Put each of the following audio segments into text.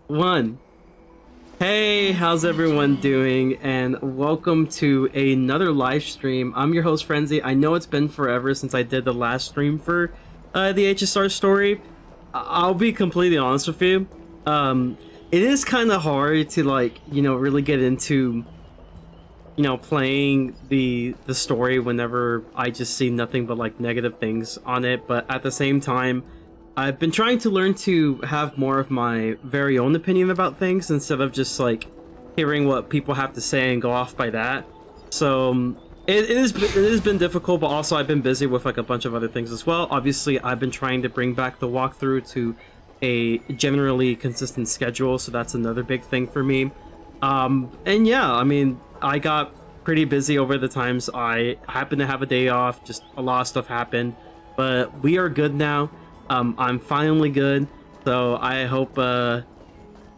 One. Hey, how's everyone doing? And welcome to another live stream. I'm your host, Frenzy. I know it's been forever since I did the last stream for the HSR story. I'll be completely honest with you. It is kind of hard to really get into playing the story whenever I just see nothing but like negative things on it. But at the same time, I've been trying to learn to have more of my very own opinion about things instead of just like hearing what people have to say and go off by that. So it has been difficult, but also I've been busy with like a bunch of other things as well. Obviously, I've been trying to bring back the walkthrough to a generally consistent schedule, so that's another big thing for me. And yeah, I mean, I got pretty busy over the times I happened to have a day off. Just a lot of stuff happened, but we are good now. I'm finally good, so I hope it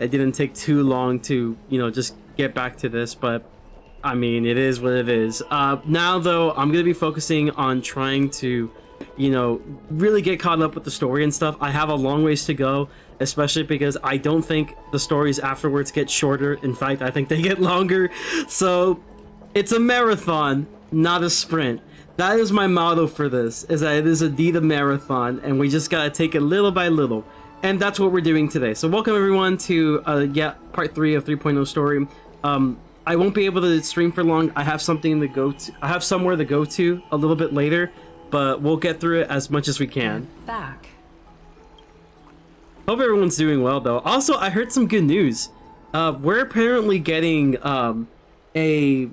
didn't take too long to, just get back to this, but I mean, it is what it is. Now, though, I'm going to be focusing on trying to, really get caught up with the story and stuff. I have a long ways to go, especially because I don't think the stories afterwards get shorter. In fact, I think they get longer. So, it's a marathon, not a sprint. That is my motto for this, is that it is indeed a marathon, and we just gotta take it little by little. And that's what we're doing today. So welcome everyone to, part 3 of 3.0 story. I won't be able to stream for long. I have something to go to. I have somewhere to go to a little bit later, but we'll get through it as much as we can. Back. Hope everyone's doing well, though. Also, I heard some good news. We're apparently getting, a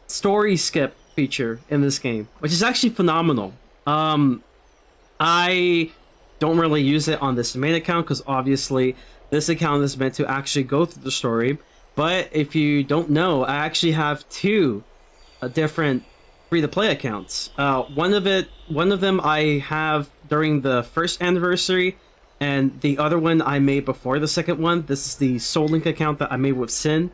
story skip feature in this game, which is actually phenomenal. I don't really use it on this main account because obviously this account is meant to actually go through the story. But if you don't know, I actually have two different free-to-play accounts. One of them I have during the first anniversary, and the other one I made before the second one. This is the Soul Link account that I made with Sin.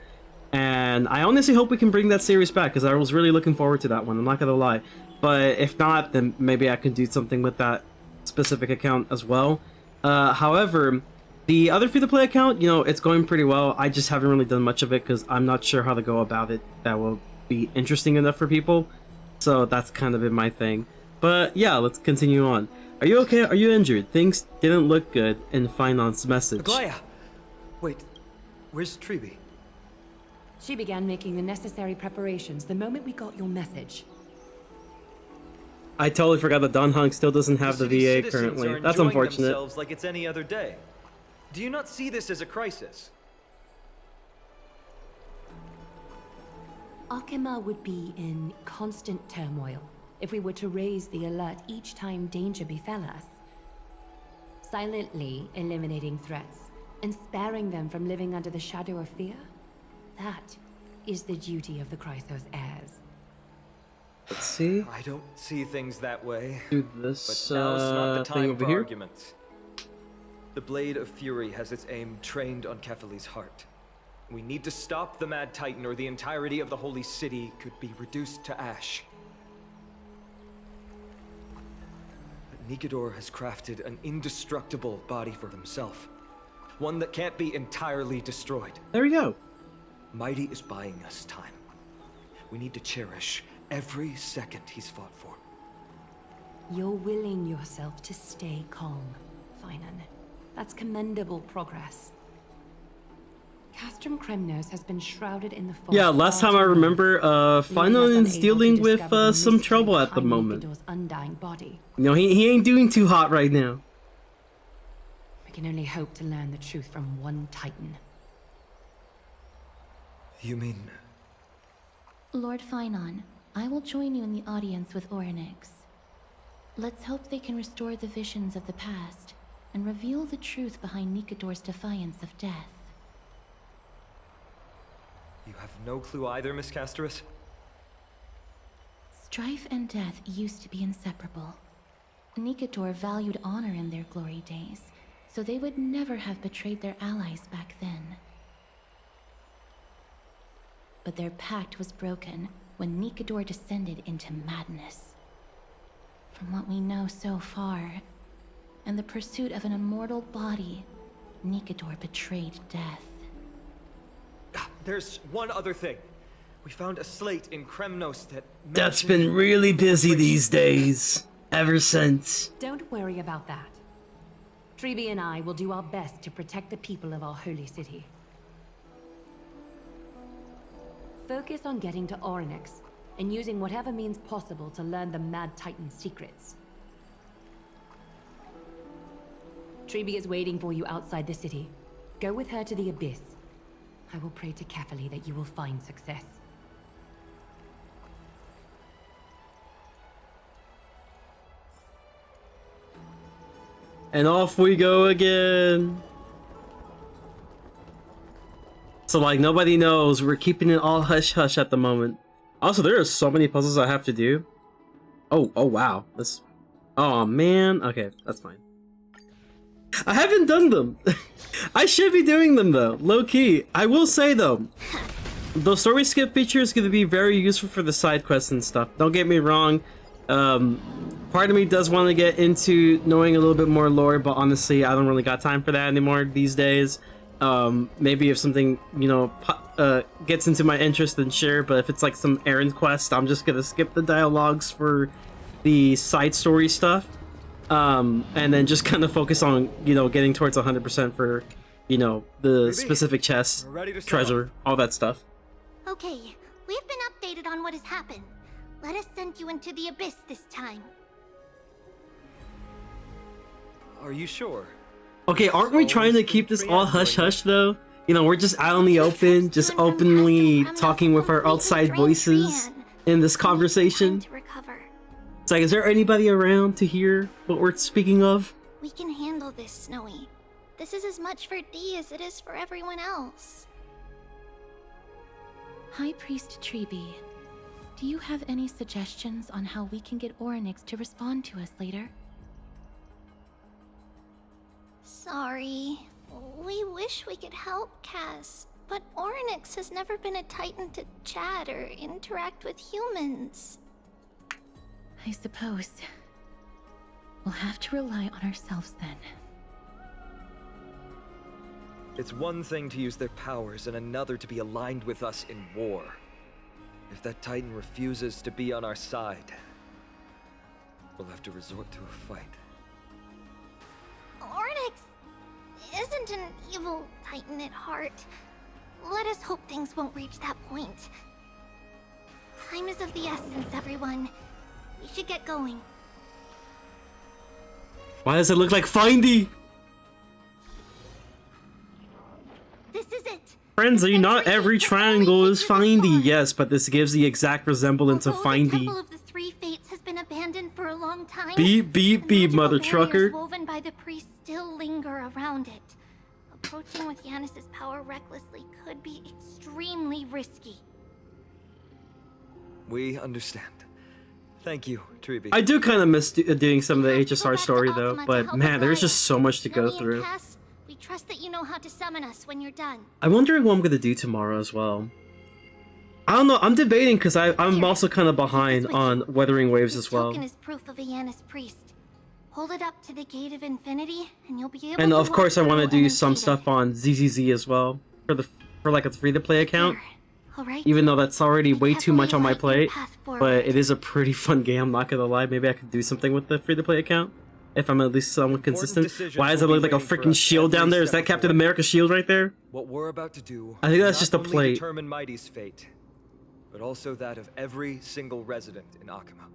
And I honestly hope we can bring that series back, because I was really looking forward to that one, I'm not gonna lie. But if not, then maybe I can do something with that specific account as well. However, the other free-to-play account, it's going pretty well. I just haven't really done much of it, because I'm not sure how to go about it that will be interesting enough for people. So that's kind of been my thing. But yeah, let's continue on. Are you okay? Are you injured? Things didn't look good in Finon's message. Aglaya! Wait, where's Treeby? She began making the necessary preparations the moment we got your message. I totally forgot that Don Hunk still doesn't have the VA currently. That's unfortunate. Themselves like it's any other day. Do you not see this as a crisis? Akima would be in constant turmoil if we were to raise the alert each time danger befell us. Silently eliminating threats and sparing them from living under the shadow of fear, that is the duty of the Chrysos heirs. Let's see. I don't see things that way. Do this but now's not the thing time over for here. arguments. The Blade of Fury has its aim trained on Kefali's heart. We need to stop the Mad Titan, or the entirety of the Holy City could be reduced to ash. But Nikador has crafted an indestructible body for himself. One that can't be entirely destroyed. There we go. Mighty is buying us time. We need to cherish every second he's fought for. You're willing yourself to stay calm, Finan. That's commendable progress. Castrum Kremnos has been shrouded in the fog. Yeah, last time I remember, Finan is dealing with some trouble at the moment. Undying body. He ain't doing too hot right now. We can only hope to learn the truth from one Titan. You mean... Lord Finon, I will join you in the audience with Orynyx. Let's hope they can restore the visions of the past and reveal the truth behind Nikador's defiance of death. You have no clue either, Miss Casterus? Strife and death used to be inseparable. Nikador valued honor in their glory days, so they would never have betrayed their allies back then. But their pact was broken when Nikador descended into madness. From what we know so far, and the pursuit of an immortal body, Nikador betrayed death. There's one other thing. We found a slate in Kremnos that... That's been really busy these days. Ever since. Don't worry about that. Treeby and I will do our best to protect the people of our holy city. Focus on getting to Orynyx, and using whatever means possible to learn the Mad Titan's secrets. Treeby is waiting for you outside the city. Go with her to the Abyss. I will pray to Kefali that you will find success. And off we go again. So like nobody knows, we're keeping it all hush hush at the moment. Also, there are so many puzzles I have to do. Oh wow. Oh man. Okay, that's fine. I haven't done them. I should be doing them though, low key. I will say though, the story skip feature is going to be very useful for the side quests and stuff. Don't get me wrong. Part of me does want to get into knowing a little bit more lore, but honestly, I don't really got time for that anymore these days. Maybe if something, you know, gets into my interest, then sure, but if it's like some errand quest, I'm just gonna skip the dialogues for the side story stuff, and then just kind of focus on, you know, getting towards 100% for, you know, the specific chest, treasure, all that stuff. Okay, we've been updated on what has happened. Let us send you into the Abyss this time. Are you sure? Okay, aren't we trying to keep this all hush-hush, though? You know, we're just out in the open, just openly talking with our outside voices in this conversation. It's like, is there anybody around to hear what we're speaking of? We can handle this, Snowy. This is as much for Dee as it is for everyone else. High Priest Treeby, do you have any suggestions on how we can get Orynyx to respond to us later? Sorry. We wish we could help, Cass, but Orynyx has never been a Titan to chat or interact with humans. I suppose we'll have to rely on ourselves then. It's one thing to use their powers and another to be aligned with us in war. If that Titan refuses to be on our side, we'll have to resort to a fight. Orynyx isn't an evil Titan at heart. Let us hope things won't reach that point. Time is of the essence, everyone. We should get going. Why does it look like Findy? This is it. Friends, are you not every triangle is Findy? Yes, but this gives the exact resemblance of Although the Findy. Temple of the Three Fates has been abandoned for a long time. Beep, beep, the beep, magical mother barriers trucker. woven by the priests still linger around it. Approaching with Yanis's power recklessly could be extremely risky. We understand. Thank you, Treeby. I do kind of miss doing some of the We have to go HSR back to story though, Ultima to but help man, there's Elias. just so much to go Snowy and through. Cass, we trust that you know how to summon us when you're done. I'm wondering what I'm gonna do tomorrow as well. I don't know, I'm debating because I'm Here, also kind of keep this behind with on you. Weathering Waves This as well. token is proof of a Yanis priest. Hold it up to the Gate of Infinity, and you'll be able And to of course I walk want to through do some unaided. stuff on ZZZ as well, for like a free-to-play account. There. All right. Even though that's already way too much on my Carefully light your plate, path but forward. it is a pretty fun game, I'm not gonna lie. Maybe I could do something with the free-to-play account, if I'm at least somewhat consistent. decisions Why does it will look be like a waiting for freaking us shield every down there? Is step that of the Captain way. America's shield right there? What we're about to do I think that's will just a not only plate. determine Mighty's fate, but also that of every single resident in Akama.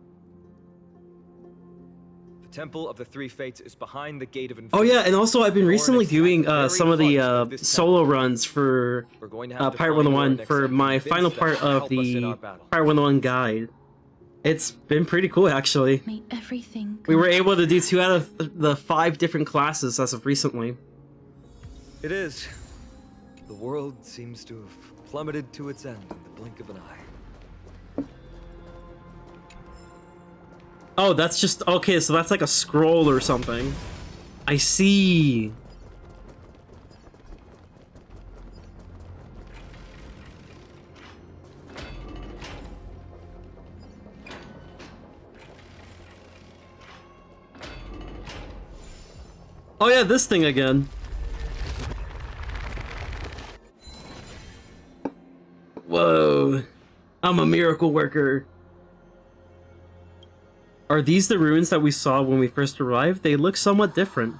The Temple of the Three Fates is behind the Gate of Oh Infinity. yeah, and also I've been Orynyx recently is at doing the very some of heart the this solo temple. runs for We're going to have to Pirate find 101 Orynyx for and my convince final them part to of help us in the our battle. Pirate 101 guide. It's been pretty cool actually. May everything We go were able to do 2 out of the 5 different classes as of recently. It is. The world seems to have plummeted to its end in the blink of an eye. Oh, that's just okay, so that's like a scroll or something. I see. Oh yeah, this thing again. Whoa. I'm a miracle worker. Are these the ruins that we saw when we first arrived? They look somewhat different.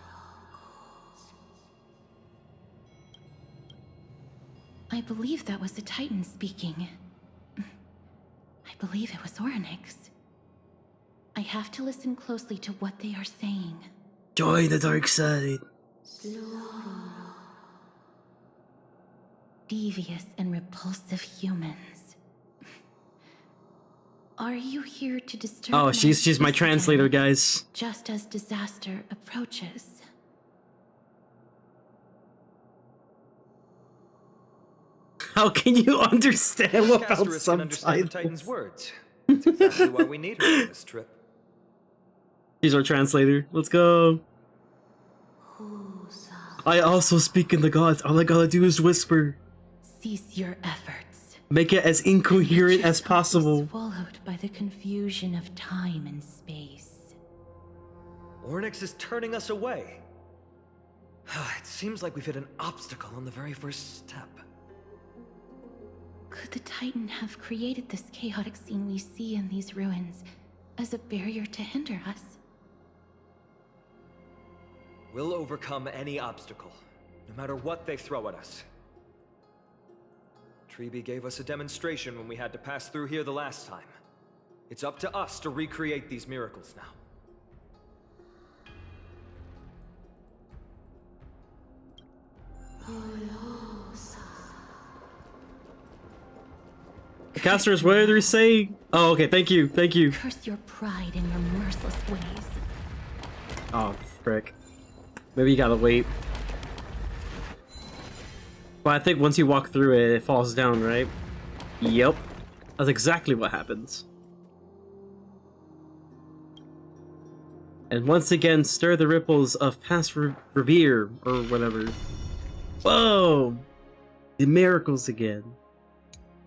I believe that was the Titan speaking. I believe it was Orynyx. I have to listen closely to what they are saying. Join the dark side. Devious and repulsive humans. Are you here to disturb Oh, she's my peace translator, again, guys. just as disaster approaches? How can you understand without Asterisk can understand the Titan's subtitles? Words. That's exactly why we need her on this trip. She's our translator. Let's go. I also speak in the gods. All I gotta do is whisper. Cease your efforts. Make it as incoherent as possible. Swallowed by the confusion of time and space. Orynyx is turning us away. It seems like we've hit an obstacle on the very first step. Could the Titan have created this chaotic scene we see in these ruins as a barrier to hinder us? We'll overcome any obstacle, no matter what they throw at us. Treeby gave us a demonstration when we had to pass through here the last time. It's up to us to recreate these miracles now. Casters, what are they saying? Oh, okay, thank you, thank you. Curse your pride and your merciless ways. Oh, frick. Maybe you gotta wait. But I think once you walk through it, it falls down, right? Yep. That's exactly what happens. And once again, stir the ripples of past revere, or whatever. Whoa! The miracles again.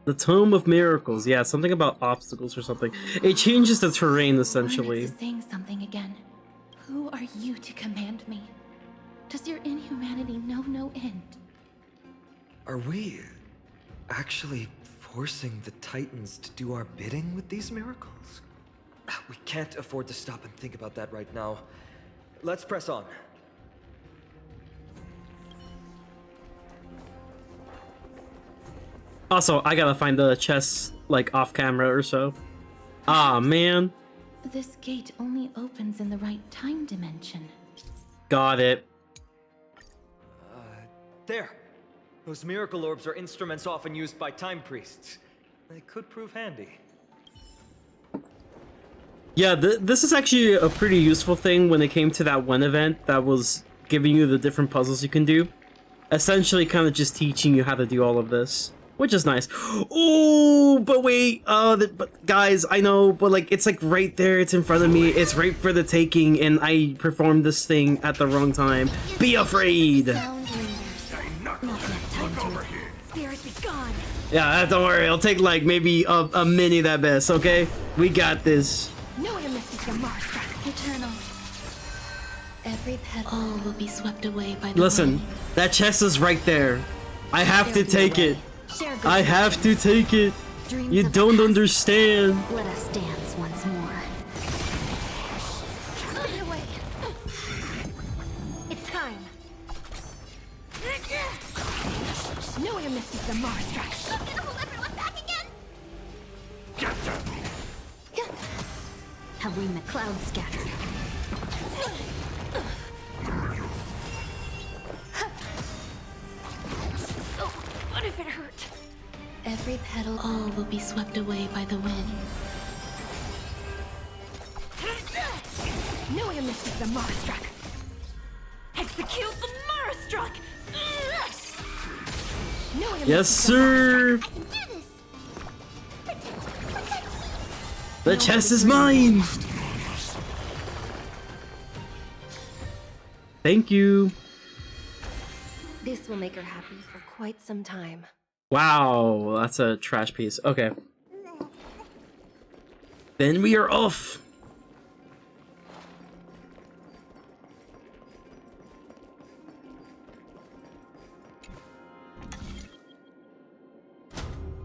The Tome of Miracles. Yeah, something about obstacles or something. It changes the terrain, essentially. Orynyx is saying something again. Who are you to command me? Does your inhumanity know no end? Are we actually forcing the Titans to do our bidding with these miracles? We can't afford to stop and think about that right now. Let's press on. Also, I gotta find the chest, like, off camera or so. Ah, man. This gate only opens in the right time dimension. Got it. There! Those miracle orbs are instruments often used by time priests. They could prove handy. Yeah, this is actually a pretty useful thing when it came to that one event that was giving you the different puzzles you can do. Essentially kind of just teaching you how to do all of this, which is nice. Oh, but wait, but guys, I know, but like, it's like right there, it's in front of me, it's right for the taking, and I performed this thing at the wrong time. Be afraid! Spirit be gone. Yeah, don't worry, it'll take like maybe a minute at best, okay? We got this. No one misses the Mars Eternal. Every petal will be swept away by the Listen, wind. that chest is right there. I have to take it. I have to take it. You don't understand. Let us dance once more. Spin away. It's time. No one misses the Mars track. I'm gonna hold everyone back again. Have we in the clouds scattered? So, what if it hurt? Every petal, all will be swept away by the wind. No one misses the Mars track. Execute the Mars track. No one Yes, misses the sir. Mars track. I can do this. Protect. The chest is mine. Thank you. This will make her happy for quite some time. Wow, that's a trash piece. Okay. Then we are off.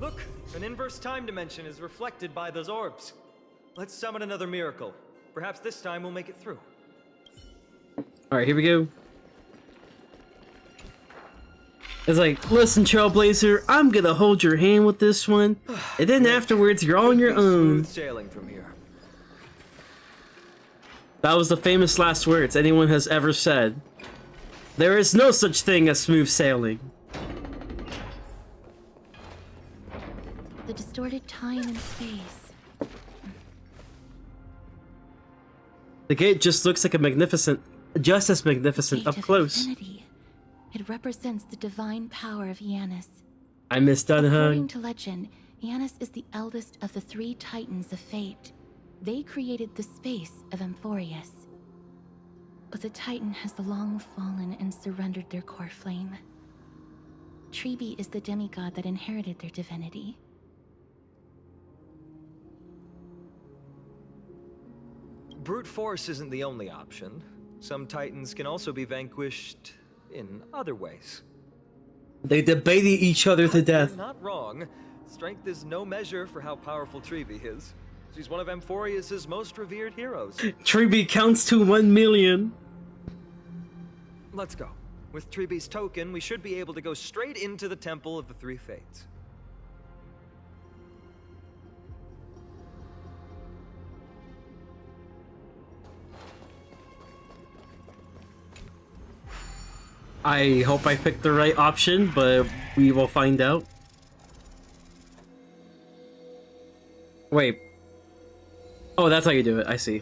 Look! An inverse time dimension is reflected by those orbs. Let's summon another miracle. Perhaps this time we'll make it through. Alright, here we go. It's like, listen, Trailblazer, I'm gonna hold your hand with this one, and then afterwards you're on your own. Smooth sailing from here. That was the famous last words anyone has ever said. There is no such thing as smooth sailing. The distorted time and space. The gate just looks like just as magnificent Gate up of close. infinity. It represents the divine power of Yanis. I miss According Dunhug. to legend, Yanis is the eldest of the 3 Titans of Fate. They created the space of Amphorius. But the Titan has long fallen and surrendered their core flame. Tribi is the demigod that inherited their divinity. Brute force isn't the only option. Some Titans can also be vanquished in other ways. They debated each other to death. You're not wrong. Strength is no measure for how powerful Tribi is. She's one of Amphorius' most revered heroes. Tribi counts to 1 million. Let's go. With Tribi's token, we should be able to go straight into the Temple of the Three Fates. I hope I picked the right option, but we will find out. Wait. Oh, that's how you do it. I see.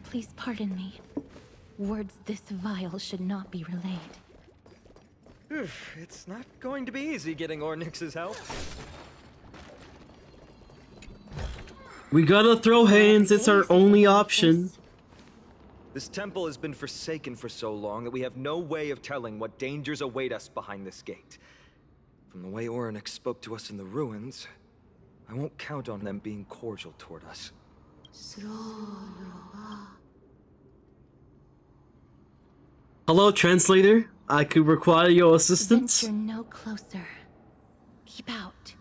Please pardon me. Words this vile should not be relayed. It's not going to be easy getting Ornyx's help. We gotta throw hands. It's our only option. This temple has been forsaken for so long that we have no way of telling what dangers await us behind this gate. From the way Ornyx spoke to us in the ruins, I won't count on them being cordial toward us. Hello, translator. I could require your assistance. Venture no closer. Keep out.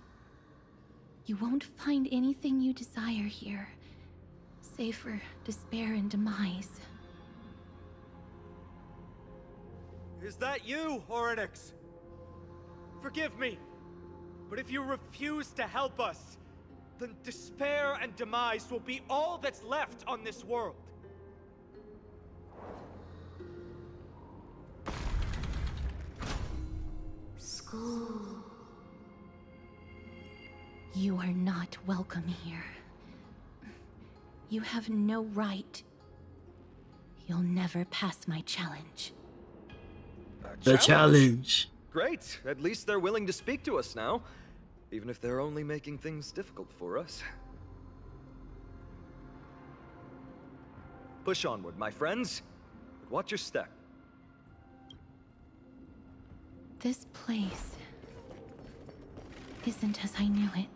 You won't find anything you desire here, save for despair and demise. Is that you, Ornyx? Forgive me, but if you refuse to help us, then despair and demise will be all that's left on this world. You are not welcome here. You have no right. You'll never pass my challenge. The challenge. Great. At least they're willing to speak to us now, even if they're only making things difficult for us. Push onward, my friends. But watch your step. This place isn't as I knew it.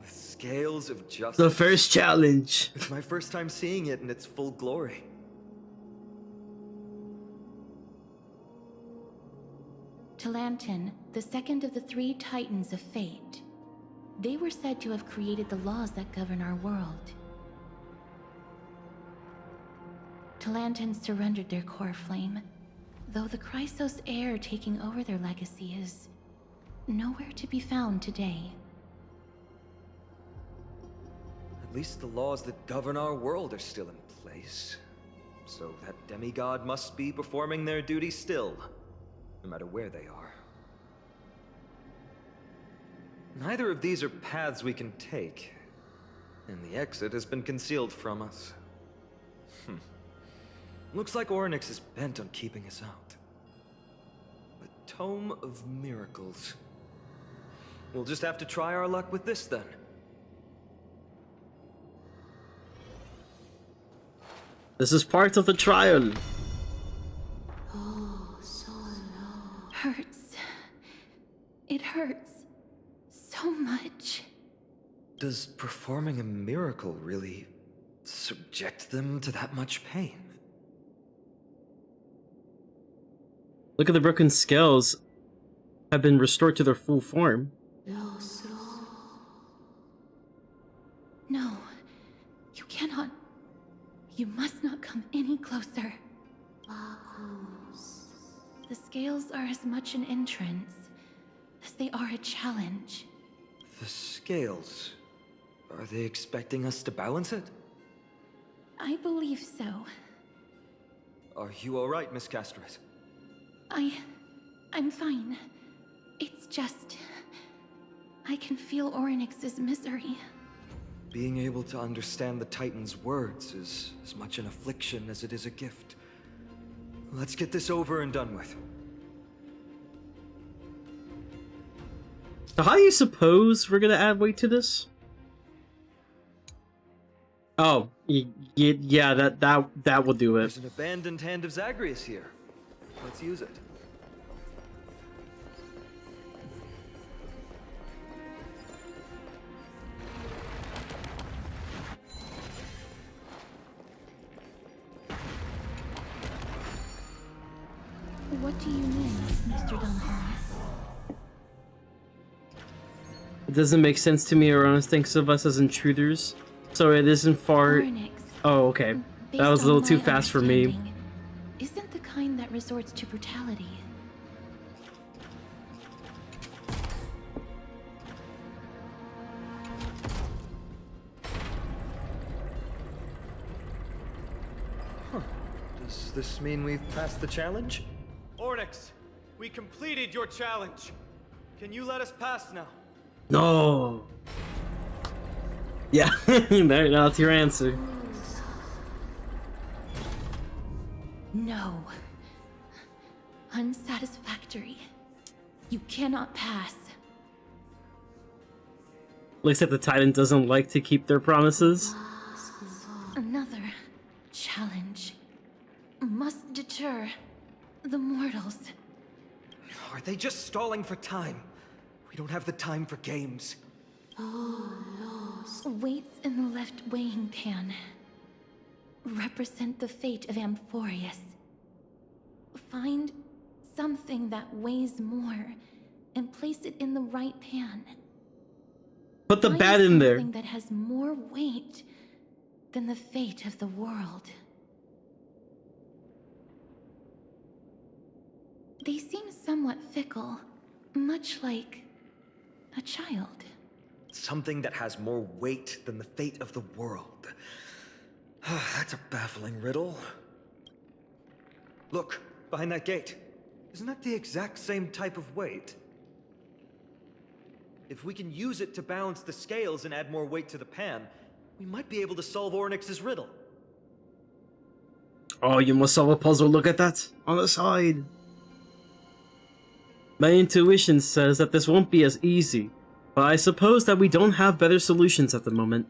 The scales of justice. The first challenge. It's my first time seeing it in its full glory. Talantin, the second of the 3 Titans of Fate. They were said to have created the laws that govern our world. Talantin surrendered their core flame, though the Chrysos heir taking over their legacy is nowhere to be found today. At least the laws that govern our world are still in place. So that demigod must be performing their duty still, no matter where they are. Neither of these are paths we can take, and the exit has been concealed from us. Looks like Ornyx is bent on keeping us out. The Tome of Miracles. We'll just have to try our luck with this then. This is part of the trial. Hurts. It hurts so much. Does performing a miracle really subject them to that much pain? Look at the broken scales have been restored to their full form. No, you cannot. You must not come any closer. The scales are as much an entrance as they are a challenge. The scales. Are they expecting us to balance it? I believe so. Are you alright, Miss Castris? I'm fine. It's just... I can feel Orynyx's misery. Being able to understand the Titan's words is as much an affliction as it is a gift. Let's get this over and done with. So how do you suppose we're gonna add weight to this? Oh, yeah, that will do it. There's an abandoned hand of Zagreus here. Let's use it. What do you mean, Mr. Dunham? It doesn't make sense to me. Uranus thinks of us as intruders, so it isn't far. Orynyx, Oh, okay. That based was a little on too my fast for me. understanding, isn't the kind that resorts to brutality. Does this mean we've passed the challenge? Onyx, we completed your challenge. Can you let us pass now? No. Yeah, that's your answer. No. Unsatisfactory. You cannot pass. Looks like the Titan doesn't like to keep their promises. Another challenge must deter the mortals. Are they just stalling for time? We don't have the time for games. Weights in the left weighing pan represent the fate of Amphorius. Find something that weighs more and place it in the right pan. Put the Find bat in there. something that has more weight than the fate of the world. They seem somewhat fickle, much like a child. Something that has more weight than the fate of the world. That's a baffling riddle. Look, behind that gate. Isn't that the exact same type of weight? If we can use it to balance the scales and add more weight to the pan, we might be able to solve Orynyx's riddle. Oh, you must solve a puzzle. Look at that on the side. My intuition says that this won't be as easy, but I suppose that we don't have better solutions at the moment.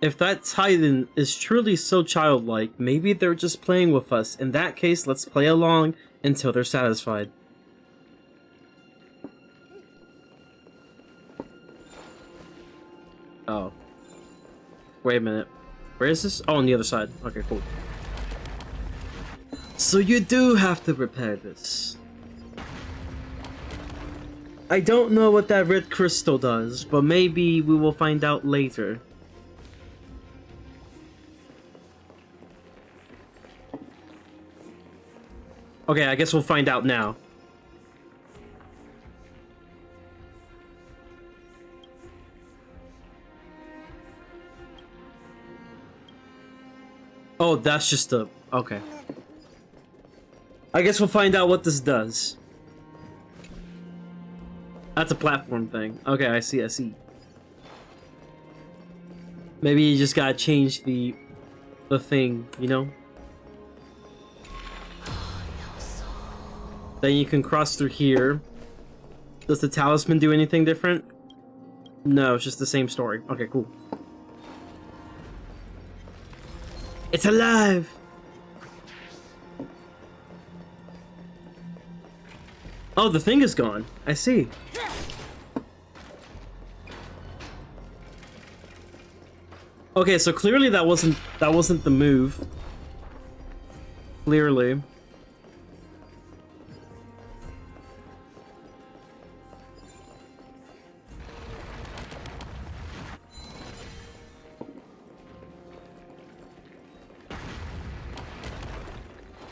If that Titan is truly so childlike, maybe they're just playing with us. In that case, let's play along until they're satisfied. Oh. Wait a minute. Where is this? Oh, on the other side. Okay, cool. So you do have to repair this. I don't know what that red crystal does, but maybe we will find out later. Okay, I guess we'll find out now. Oh, that's just a... okay. I guess we'll find out what this does. That's a platform thing. Okay, I see, I see. Maybe you just gotta change the thing, you know? Then you can cross through here. Does the talisman do anything different? No, it's just the same story. Okay, cool. It's alive! Oh, the thing is gone. I see. Okay, so clearly that wasn't the move. Clearly.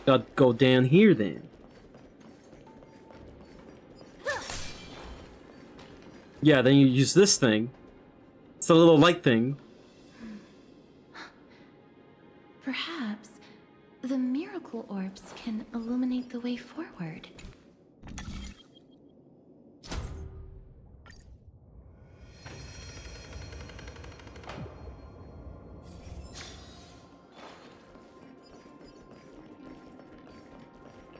Gotta go down here then. Yeah, then you use this thing. It's a little light thing. Perhaps the miracle orbs can illuminate the way forward.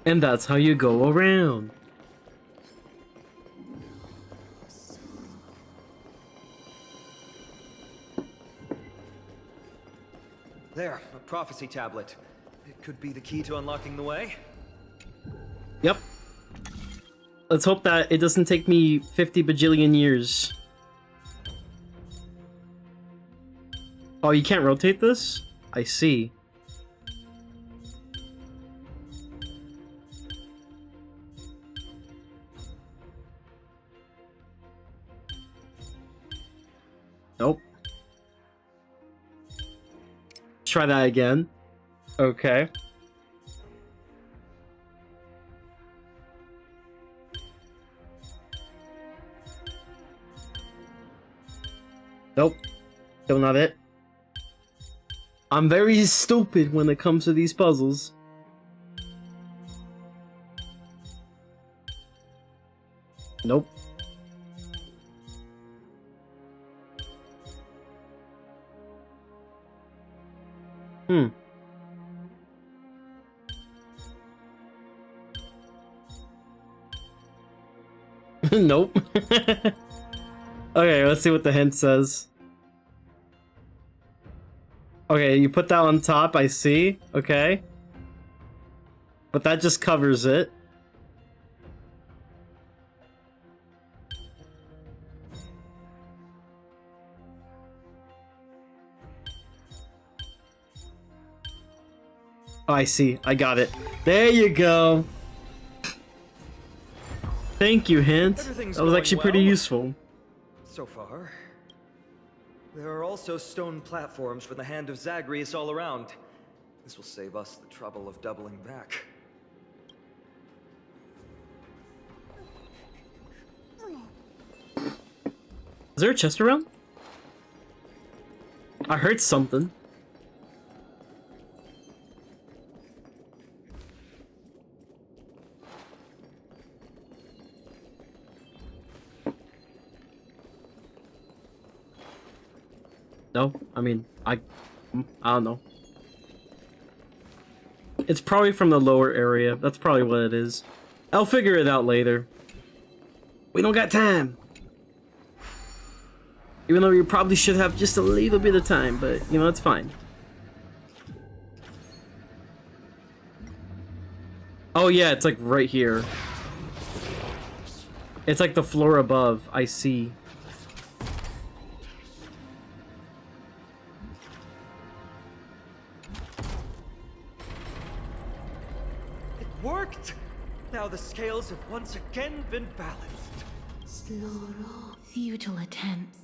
And that's how you go around. There, a prophecy tablet. It could be the key to unlocking the way. Yep. Let's hope that it doesn't take me 50 bajillion years. Oh, you can't rotate this? I see. Nope. Try that again. Okay. Nope. Still not it. I'm very stupid when it comes to these puzzles. Nope. Nope. Okay, let's see what the hint says. Okay, you put that on top, I see. Okay. But that just covers it. Oh, I see. I got it. There you go. Thank you, hint. Everything's That was going actually pretty well. useful. So far. There are also stone platforms for the Hand of Zagreus all around. This will save us the trouble of doubling back. Is there a chest around? I heard something. No, I mean, I don't know. It's probably from the lower area. That's probably what it is. I'll figure it out later. We don't got time. Even though you probably should have just a little bit of time, but, you know, it's fine. Oh yeah, it's like right here. It's like the floor above, I see. It worked! Now the scales have once again been balanced. Futile attempts.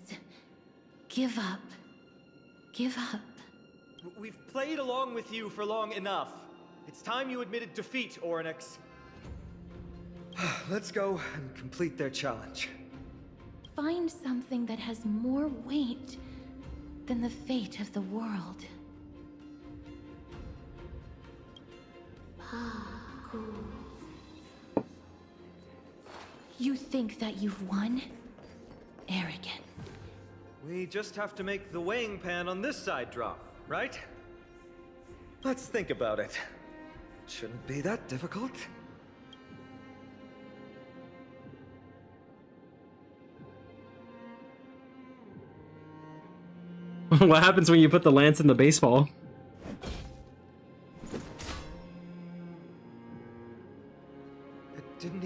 Give up. Give up. We've played along with you for long enough. It's time you admitted defeat, Orynyx. Let's go and complete their challenge. Find something that has more weight than the fate of the world. You think that you've won? Arrogant. We just have to make the weighing pan on this side drop, right? Let's think about it. Shouldn't be that difficult. What happens when you put the lance in the baseball?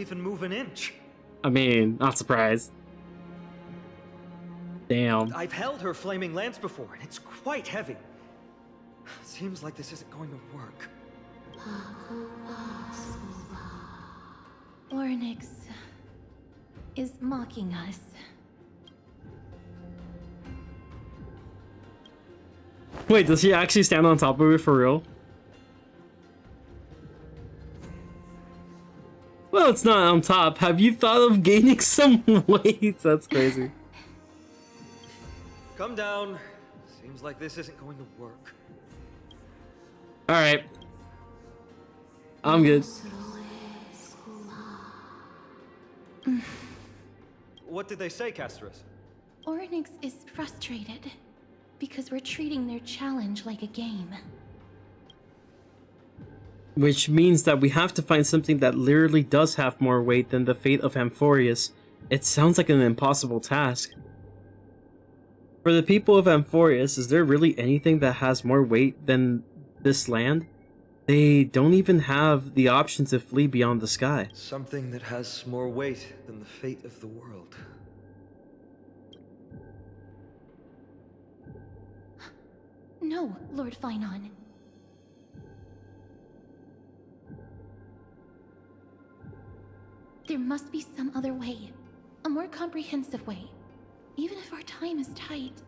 even move an inch. I mean, not surprised. Damn. I've held her flaming lance before, and it's quite heavy. Seems like this isn't going to work. Ornyx is mocking us. Wait, does she actually stand on top of it for real? Well, it's not on top. Have you thought of gaining some weight? That's crazy. Come down. Seems like this isn't going to work. Alright. I'm good. What did they say, Castris? Ornyx is frustrated because we're treating their challenge like a game. Which means that we have to find something that literally does have more weight than the fate of Amphorius. It sounds like an impossible task. For the people of Amphorius, is there really anything that has more weight than this land? They don't even have the option to flee beyond the sky. Something that has more weight than the fate of the world. No, Lord Finon. There must be some other way. A more comprehensive way. Even if our time is tight.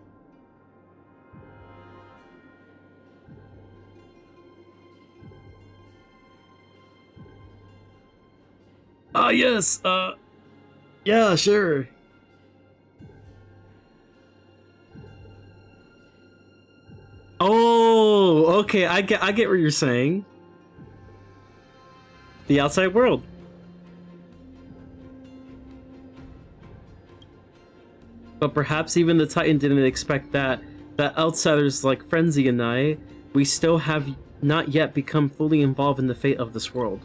Ah, yes, yeah, sure. Oh, okay, I get what you're saying. The outside world. But perhaps even the Titan didn't expect that outsiders like Frenzy and I, we still have not yet become fully involved in the fate of this world.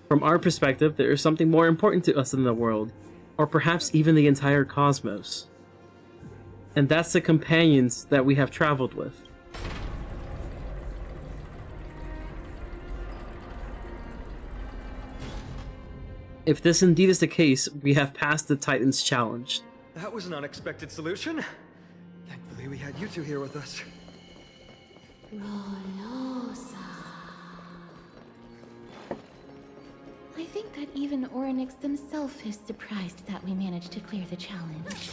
From our perspective, there is something more important to us than the world, or perhaps even the entire cosmos. And that's the companions that we have traveled with. If this indeed is the case, we have passed the Titan's challenge. That was an unexpected solution. Thankfully, we had you two here with us. I think that even Ornyx themselves is surprised that we managed to clear the challenge.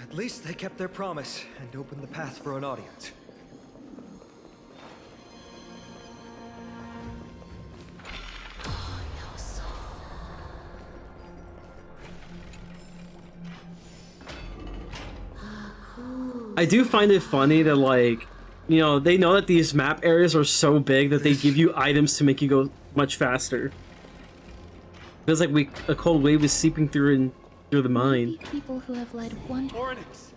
At least they kept their promise and opened the path for an audience. I do find it funny that, like, you know, they know that these map areas are so big that they give you items to make you go much faster. Feels like a cold wave is seeping through the mine. People who have led one. Ornyx!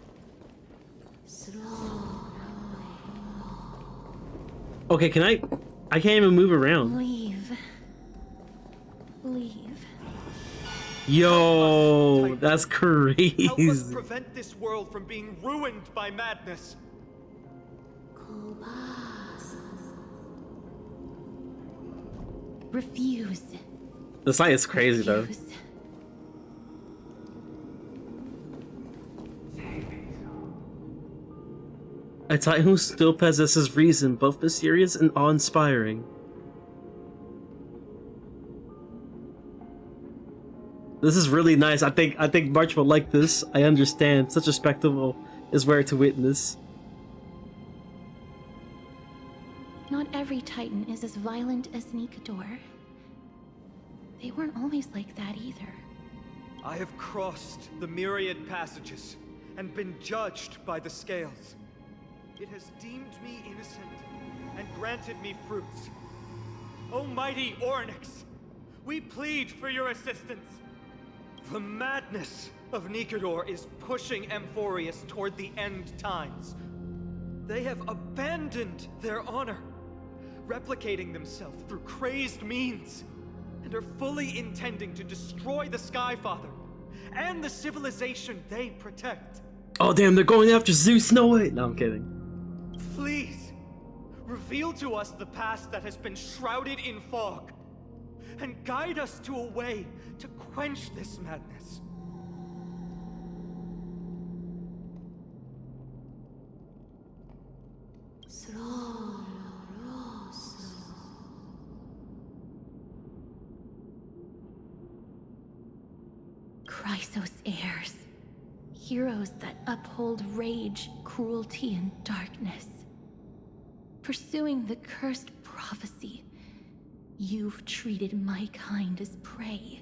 Okay, can I can't even move around. Leave. Yo, that's Help us crazy. prevent this world from being ruined by madness. Refuse. The site is crazy though. Refuse. A Titan who still possesses reason, both mysterious and awe-inspiring. This is really nice. I think March will like this. I understand. Such a spectacle is rare to witness. Not every Titan is as violent as Nikador. They weren't always like that either. I have crossed the myriad passages and been judged by the scales. It has deemed me innocent and granted me fruits. Almighty Ornyx, we plead for your assistance. The madness of Nikador is pushing Amphorius toward the end times. They have abandoned their honor, replicating themselves through crazed means, and are fully intending to destroy the Skyfather and the civilization they protect. Oh damn, they're going after Zeus. No way. No, I'm kidding. Please, reveal to us the past that has been shrouded in fog. and guide us to a way to quench this madness. Chrysos heirs. Heroes that uphold rage, cruelty, and darkness. Pursuing the cursed prophecy, you've treated my kind as prey.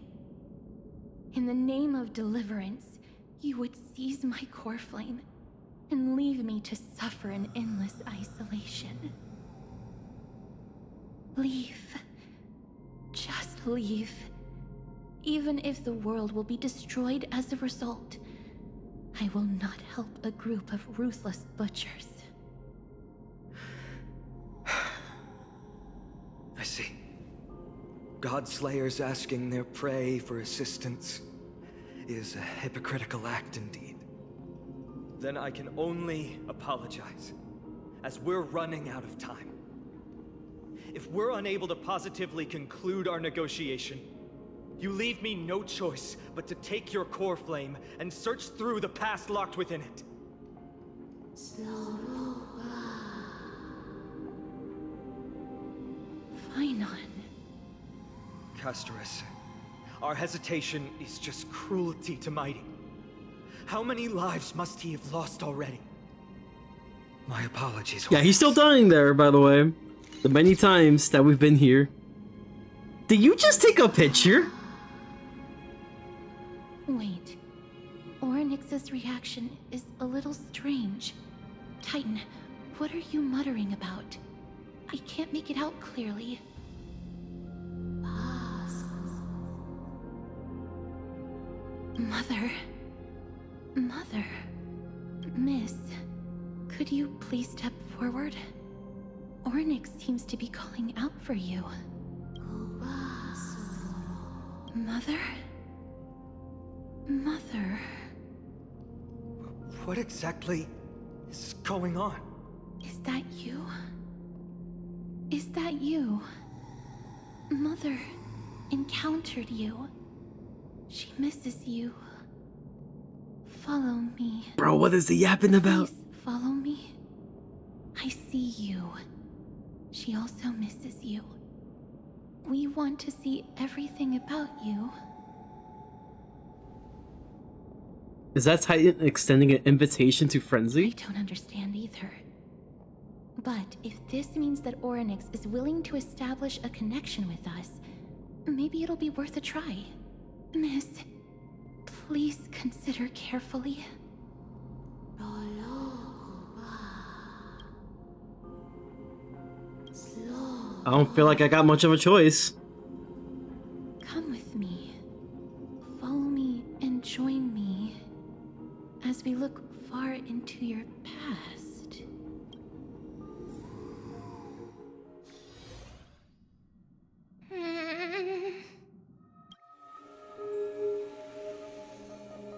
In the name of deliverance, you would seize my core flame and leave me to suffer in endless isolation. Leave. Just leave. Even if the world will be destroyed as a result, I will not help a group of ruthless butchers. I see. Godslayers asking their prey for assistance is a hypocritical act indeed. Then I can only apologize, as we're running out of time. If we're unable to positively conclude our negotiation, you leave me no choice but to take your core flame and search through the past locked within it. Finon. Castorus, our hesitation is just cruelty to Mighty. How many lives must he have lost already? My apologies. Yeah, he's still dying there, by the way. The many times that we've been here. Did you just take a picture? Wait. Orynyx's reaction is a little strange. Titan, what are you muttering about? I can't make it out clearly. Mother. Mother. Miss, could you please step forward? Orynyx seems to be calling out for you. Mother? Mother. What exactly is going on? Is that you? Is that you? Mother encountered you. She misses you. Follow me. Bro, what is the yapping about? Please follow me. I see you. She also misses you. We want to see everything about you. Is that Titan extending an invitation to I Frenzy? don't understand either. But if this means that Orynyx is willing to establish a connection with us, maybe it'll be worth a try. Miss, please consider carefully. I don't feel like I got much of a choice. Come with me. Follow me and join me as we look far into your past.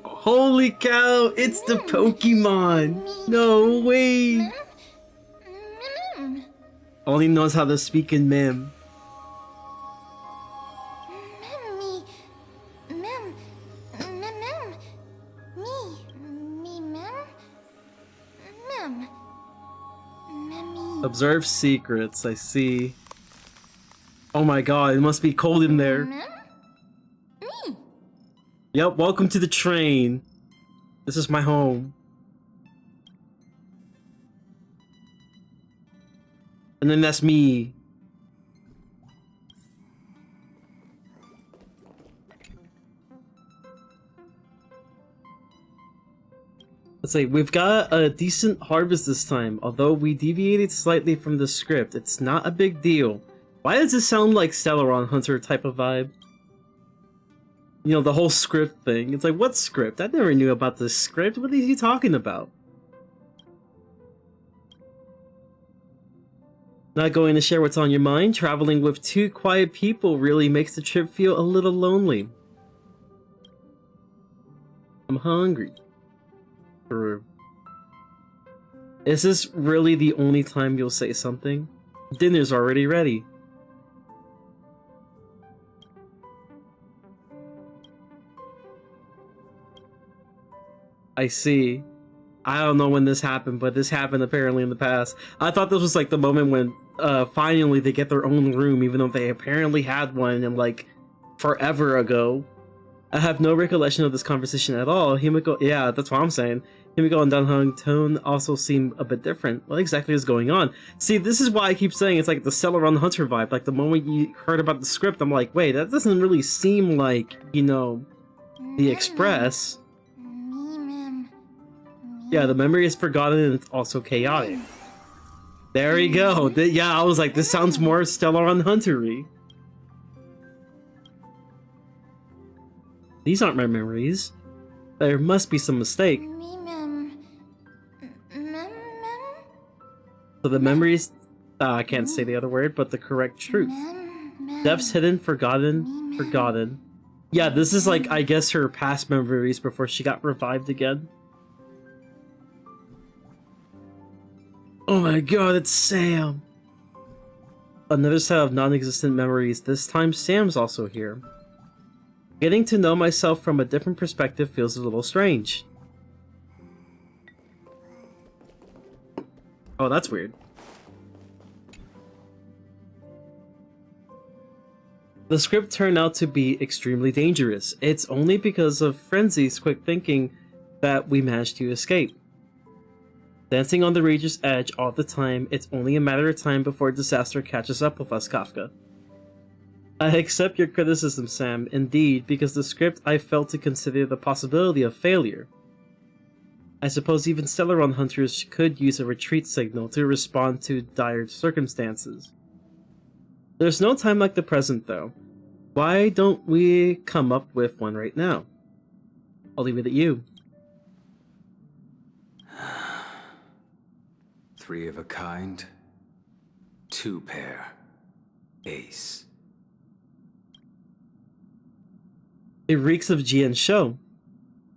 Holy cow, it's the Pokemon! No way! Only knows how to speak in Mim. Me. Observe secrets, I see. Oh my god, it must be cold in there. Me. Yep, welcome to the train. This is my home. And then that's me. Let's say we've got a decent harvest this time, although we deviated slightly from the script. It's not a big deal. Why does it sound like Celeron Hunter type of vibe? You know, the whole script thing. It's like, what script? I never knew about this script. What is he talking about? Not going to share what's on your mind? Traveling with two quiet people really makes the trip feel a little lonely. I'm hungry. True. Is this really the only time you'll say something? Dinner's already ready. I see. I don't know when this happened, but this happened apparently in the past. I thought this was like the moment when finally they get their own room, even though they apparently had one in like forever ago. I have no recollection of this conversation at all. Himiko, yeah, that's what I'm saying. Himiko and Danhung tone also seem a bit different. What exactly is going on? See, this is why I keep saying it's like the Celeron Hunter vibe. Like the moment you heard about the script, I'm like, wait, that doesn't really seem like, you know, the Express. Yeah, the memory is forgotten and it's also chaotic. There you go. Yeah, I was like, this sounds more Stellaron Hunter-y. These aren't my memories. There must be some mistake. So the memories... I can't say the other word, but the correct truth. Depths hidden, forgotten. Yeah, this is like, I guess, her past memories before she got revived again. Oh my god, it's Sam! Another set of non-existent memories. This time Sam's also here. Getting to know myself from a different perspective feels a little strange. Oh, that's weird. The script turned out to be extremely dangerous. It's only because of Frenzy's quick thinking that we managed to escape. Dancing on the Rage's edge all the time, it's only a matter of time before disaster catches up with us, Kafka. I accept your criticism, Sam, indeed, because the script I failed to consider the possibility of failure. I suppose even Stellaron hunters could use a retreat signal to respond to dire circumstances. There's no time like the present, though. Why don't we come up with one right now? I'll leave it at you. 3 of a kind, 2 pair, ace. It reeks of Jian's show.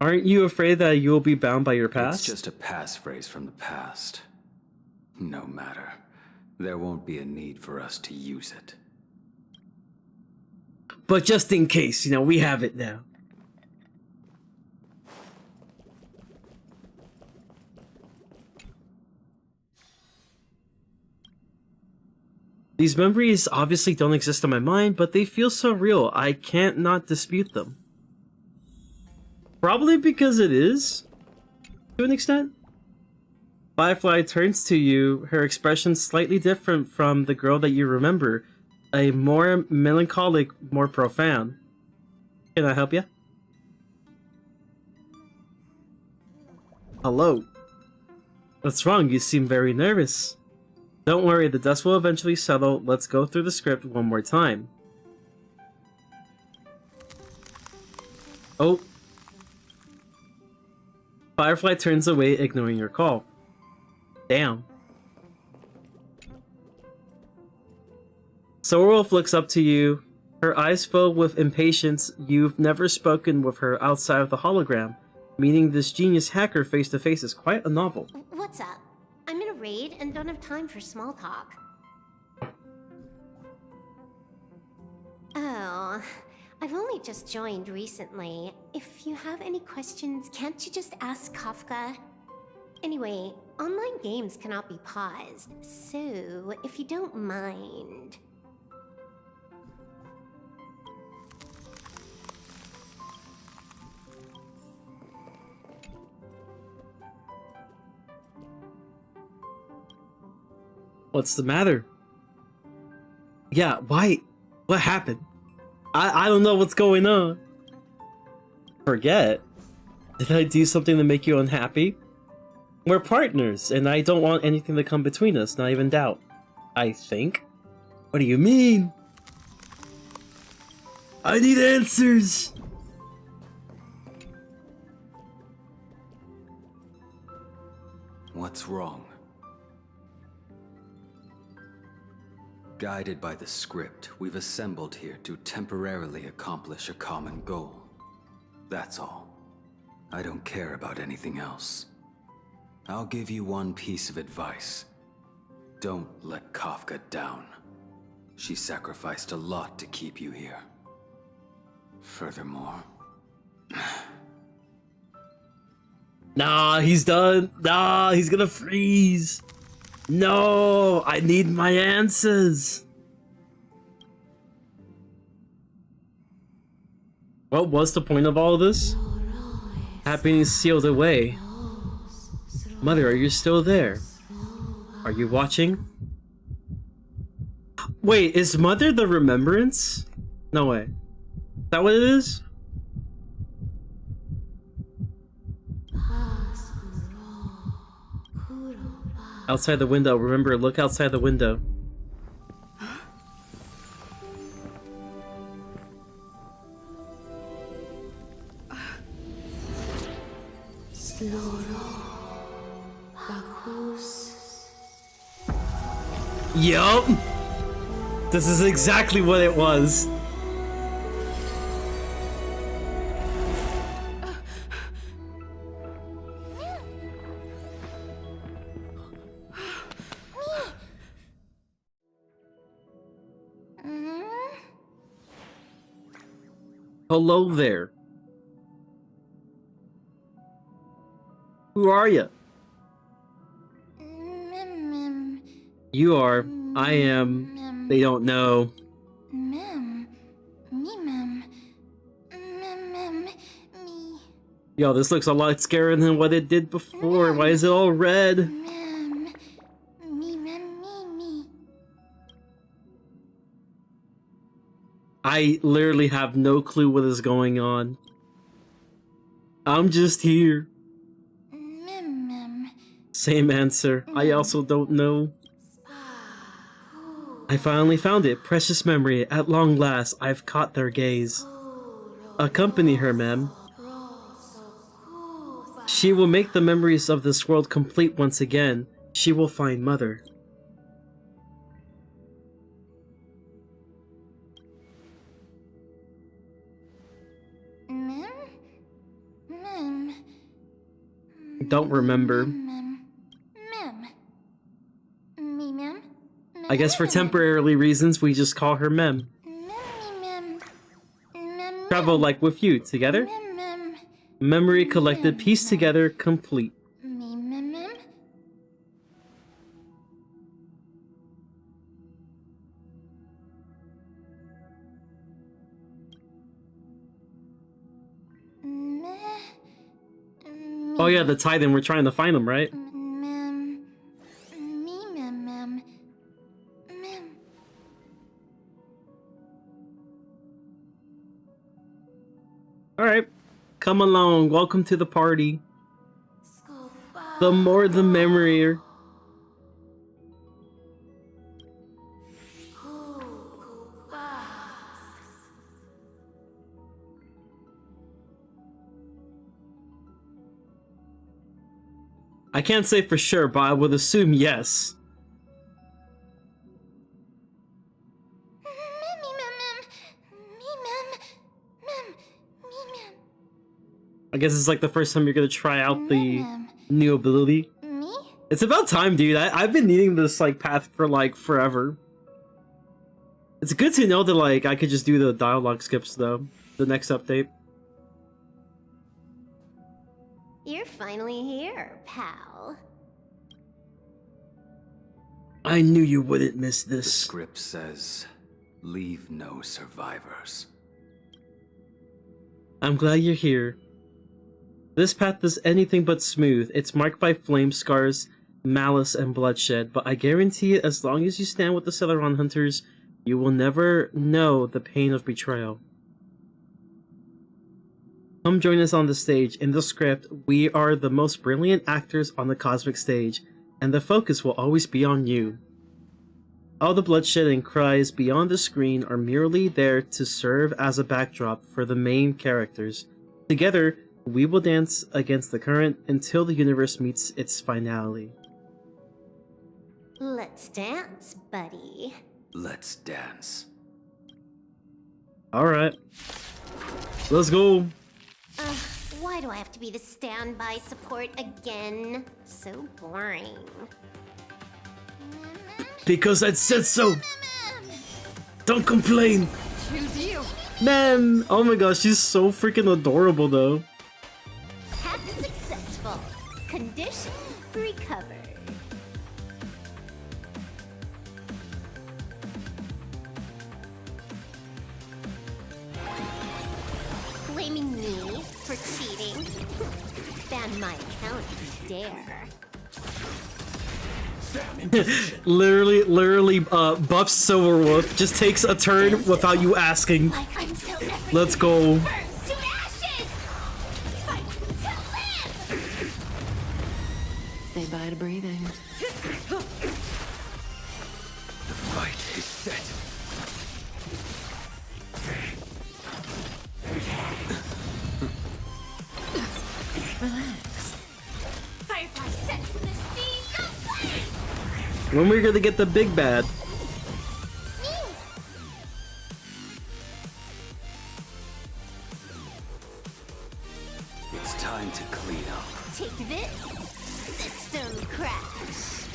Aren't you afraid that you will be bound by your past? It's just a passphrase from the past. No matter. There won't be a need for us to use it. But just in case, you know, we have it now. These memories obviously don't exist in my mind, but they feel so real, I can't not dispute them. Probably because it is, to an extent. Firefly turns to you, her expression slightly different from the girl that you remember, a more melancholic, more profound. Can I help you? Hello. What's wrong? You seem very nervous. Don't worry, the dust will eventually settle. Let's go through the script one more time. Oh. Firefly turns away, ignoring your call. Damn. Soulwolf looks up to you, her eyes filled with impatience. You've never spoken with her outside of the hologram. Meeting this genius hacker face to face is quite a novel. What's up? I'm in a raid and don't have time for small talk. Oh, I've only just joined recently. If you have any questions, can't you just ask Kafka? Anyway, online games cannot be paused, so if you don't mind... What's the matter? Yeah, why? What happened? I don't know what's going on. Forget? Did I do something to make you unhappy? We're partners, and I don't want anything to come between us, not even doubt. I think? What do you mean? I need answers! What's wrong? Guided by the script, we've assembled here to temporarily accomplish a common goal. That's all. I don't care about anything else. I'll give you one piece of advice. Don't let Kafka down. She sacrificed a lot to keep you here. Furthermore... Nah, he's done. Nah, he's gonna freeze. No, I need my answers. What was the point of all of this? Happiness sealed away. Mother, are you still there? Are you watching? Wait, is Mother the remembrance? No way. Is that what it is? Outside the window. Remember, look outside the window. Yup! This is exactly what it was. Hello there. Who are you? You are. I am. They don't know. Yo, this looks a lot scarier than what it did before. Why is it all red? I literally have no clue what is going on. I'm just here. Same answer. I also don't know. I finally found it. Precious memory. At long last, I've caught their gaze. Accompany her, ma'am. She will make the memories of this world complete once again. She will find Mother. Don't remember. I guess for temporary reasons, we just call her Mem. Travel like with you, together? Memory collected, pieced together, complete. Oh yeah, the Titan, we're trying to find him, right? Alright, come along, welcome to the party. The more the merrier. I can't say for sure, but I would assume yes. I guess it's like the first time you're gonna try out the new ability. It's about time, dude. I've been needing this like path for like forever. It's good to know that like I could just do the dialogue skips though. The next update. You're finally here, pal. I knew you wouldn't miss The this. script says, leave no survivors. I'm glad you're here. This path is anything but smooth. It's marked by flame scars, malice, and bloodshed, but I guarantee it, as long as you stand with the Celeron Hunters, you will never know the pain of betrayal. Come join us on the stage. In the script, we are the most brilliant actors on the cosmic stage, and the focus will always be on you. All the bloodshed and cries beyond the screen are merely there to serve as a backdrop for the main characters. Together, we will dance against the current until the universe meets its finality. Let's dance, buddy. Let's dance. Alright. Let's go. Why do I have to be the standby support again? So boring. Because I said so! Don't complain! Choose you. Man! Oh my gosh, she's so freaking adorable though. Hack successful. Recovered. Blaming me for cheating? Ban my account if you dare. literally, buffs Silverwolf just takes a turn without you asking. Like until everything Let's go. burns to ashes! Fight to live! Say bye to breathing. The fight is set. Relax. Firefly sets the seas aflame! When we're gonna get the big bad? It's time to clean up. Take this, system crash.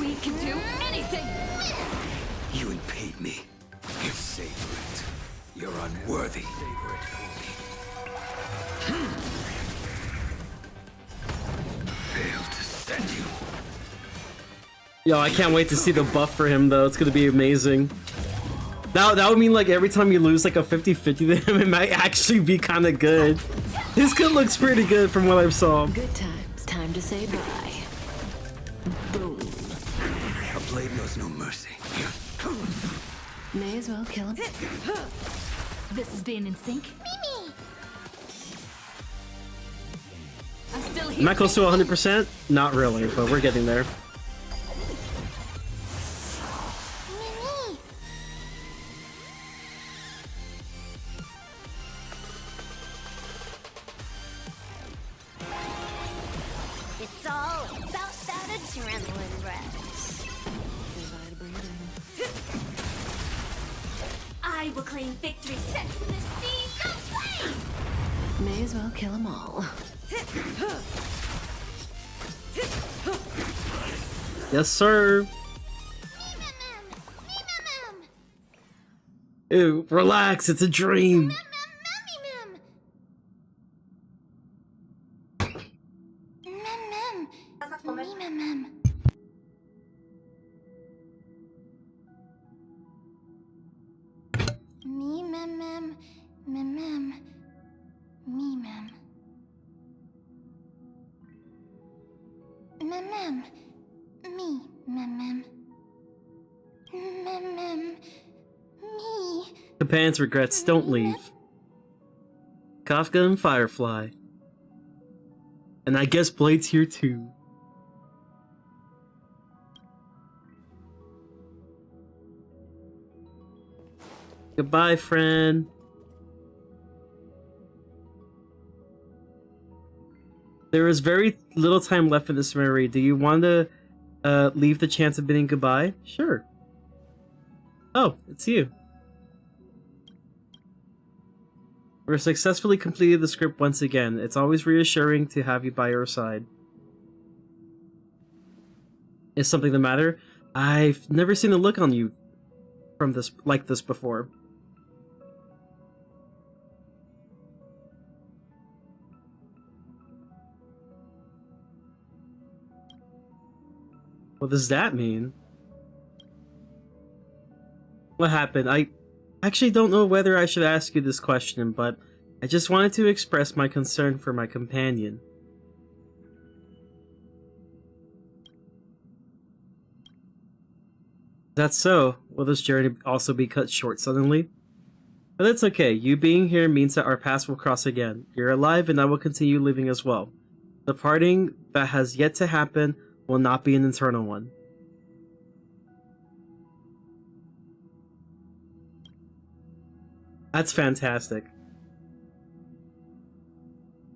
We can do anything! You impede me. You savor it. You're unworthy. Failed to send you. Yo, I can't wait to see the buff for him though. It's gonna be amazing. That would mean like every time you lose like a 50-50 to him, it might actually be kind of good. His kid looks pretty good from what I saw. Good times. Time to say bye. Boom. A blade knows no mercy. May as well kill him. This is being in sync. I'm still here. Am I close to 100%? Not really, but we're getting there. Mimi! It's all about that adrenaline rush. Say bye to breathing. I will claim victory sets the seas aflame! May as well kill them all. Yes, sir. Ew, relax. It's a dream. Companions regrets don't leave. Kafka and Firefly. And I guess Blade's here too. Goodbye, friend. There is very little time left in this memory. Do you want to leave the chance of bidding goodbye? Sure. Oh, it's you. We're successfully completed the script once again. It's always reassuring to have you by our side. Is something the matter? I've never seen a look on you from this like this before. What does that mean? What happened? I actually don't know whether I should ask you this question, but I just wanted to express my concern for my companion. That's so. Will this journey also be cut short suddenly? But that's okay. You being here means that our paths will cross again. You're alive and I will continue living as well. The parting that has yet to happen will not be an eternal one. That's fantastic.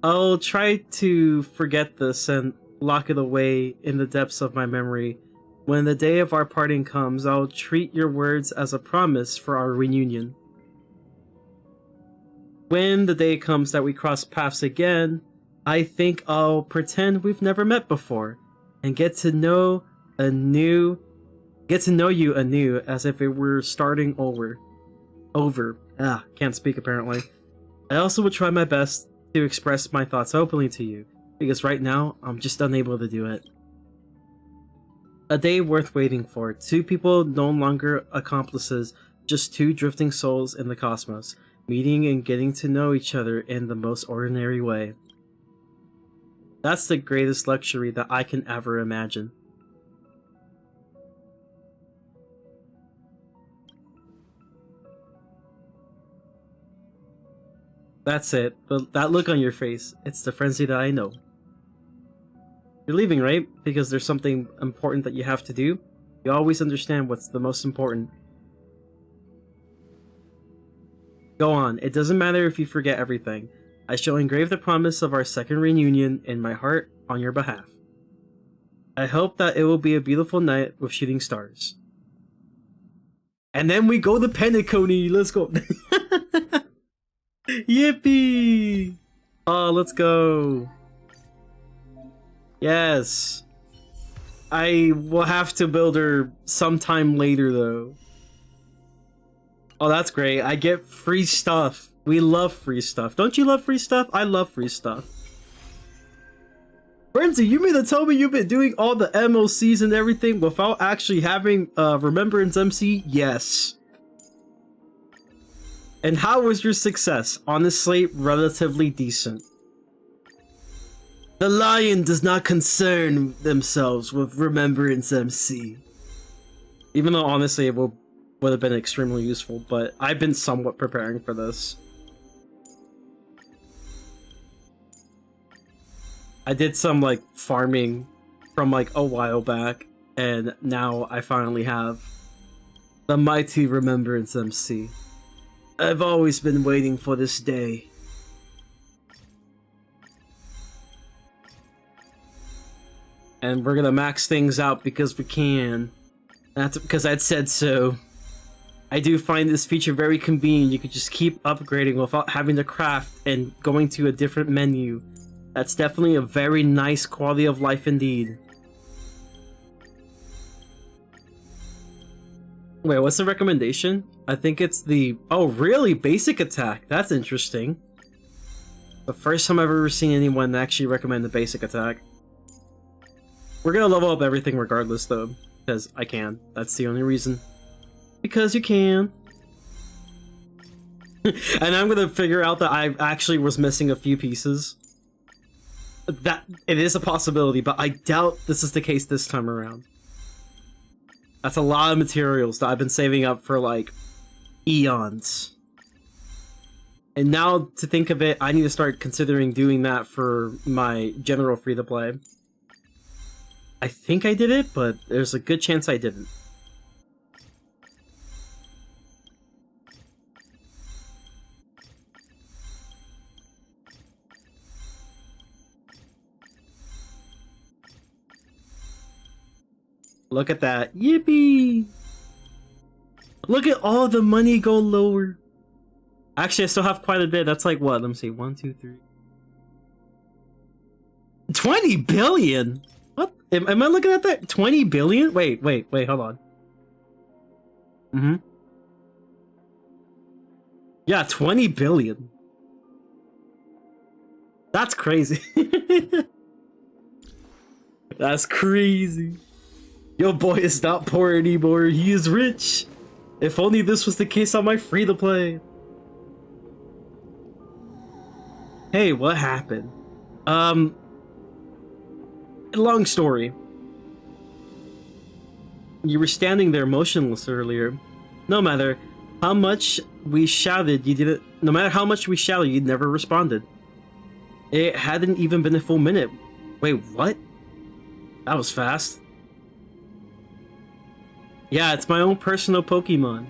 I'll try to forget this and lock it away in the depths of my memory. When the day of our parting comes, I'll treat your words as a promise for our reunion. When the day comes that we cross paths again, I think I'll pretend we've never met before and get to know you anew as if it were starting over. Can't speak apparently. I also will try my best to express my thoughts openly to you. Because right now, I'm just unable to do it. A day worth waiting for. Two people no longer accomplices, just two drifting souls in the cosmos, meeting and getting to know each other in the most ordinary way. That's the greatest luxury that I can ever imagine. That's it. That look on your face, it's the frenzy that I know. You're leaving, right? Because there's something important that you have to do? You always understand what's the most important. Go on, it doesn't matter if you forget everything. I shall engrave the promise of our second reunion in my heart on your behalf. I hope that it will be a beautiful night with shooting stars. And then we go to Penacony! Let's go! Yippee! Oh, let's go! Yes! I will have to build her sometime later, though. Oh, that's great. I get free stuff. We love free stuff. Don't you love free stuff? I love free stuff. Frenzy, you mean to tell me you've been doing all the MOCs and everything without actually having Remembrance MC? Yes. And how was your success? Honestly, relatively decent. The Lion does not concern themselves with Remembrance MC. Even though honestly it would have been extremely useful, but I've been somewhat preparing for this. I did some like farming from like a while back, and now I finally have the mighty Remembrance MC. I've always been waiting for this day. And we're gonna max things out because we can. That's because I'd said so. I do find this feature very convenient. You could just keep upgrading without having to craft and going to a different menu. That's definitely a very nice quality of life indeed. Wait, what's the recommendation? I think it's the... Oh, really? Basic attack? That's interesting. The first time I've ever seen anyone actually recommend the basic attack. We're gonna level up everything regardless, though. Because I can. That's the only reason. Because you can. And I'm gonna figure out that I actually was missing a few pieces. That it is a possibility, but I doubt this is the case this time around. That's a lot of materials that I've been saving up for like eons. And now to think of it, I need to start considering doing that for my general free-to-play. I think I did it, but there's a good chance I didn't. Look at that. Yippee! Look at all the money go lower. Actually, I still have quite a bit. That's like what? Let me see. 1, 2, 3. 20 billion? What? Am I looking at that? 20 billion? Wait, hold on. Yeah, 20 billion. That's crazy. That's crazy. Yo, boy is not poor anymore. He is rich. If only this was the case on my free-to-play. Hey, what happened? Long story. You were standing there motionless earlier. No matter how much we shouted, you didn't. No matter how much we shouted, you never responded. It hadn't even been a full minute. Wait, what? That was fast. Yeah, it's my own personal Pokemon.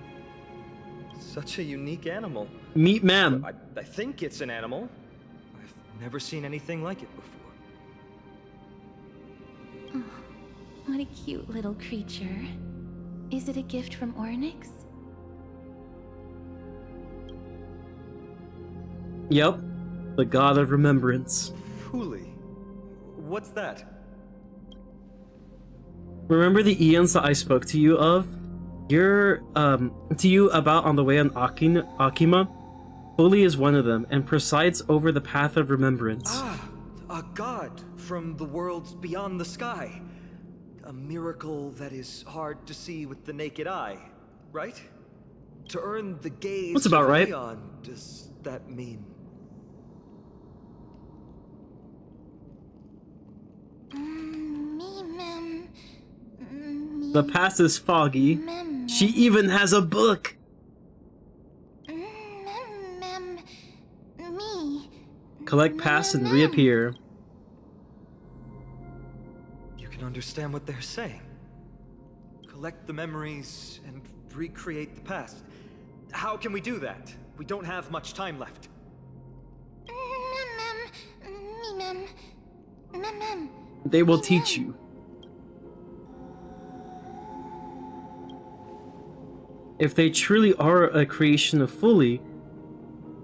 Such a unique animal. Meet ma'am. I think it's an animal. I've never seen anything like it before. Oh, what a cute little creature. Is it a gift from Ornyx? Yep. The god of remembrance. Fooly. What's that? Remember the eons that I spoke to you of? To you about on the way on Akima? Fuli is one of them, and presides over the path of remembrance. Ah, A god from the worlds beyond the sky. A miracle that is hard to see with the naked eye, right? To earn the gaze That's about of right. Leon, does that mean... The past is foggy. She even has a book. Collect past and reappear. You can understand what they're saying. Collect the memories and recreate the past. How can we do that? We don't have much time left. They will teach you. If they truly are a creation of Fully,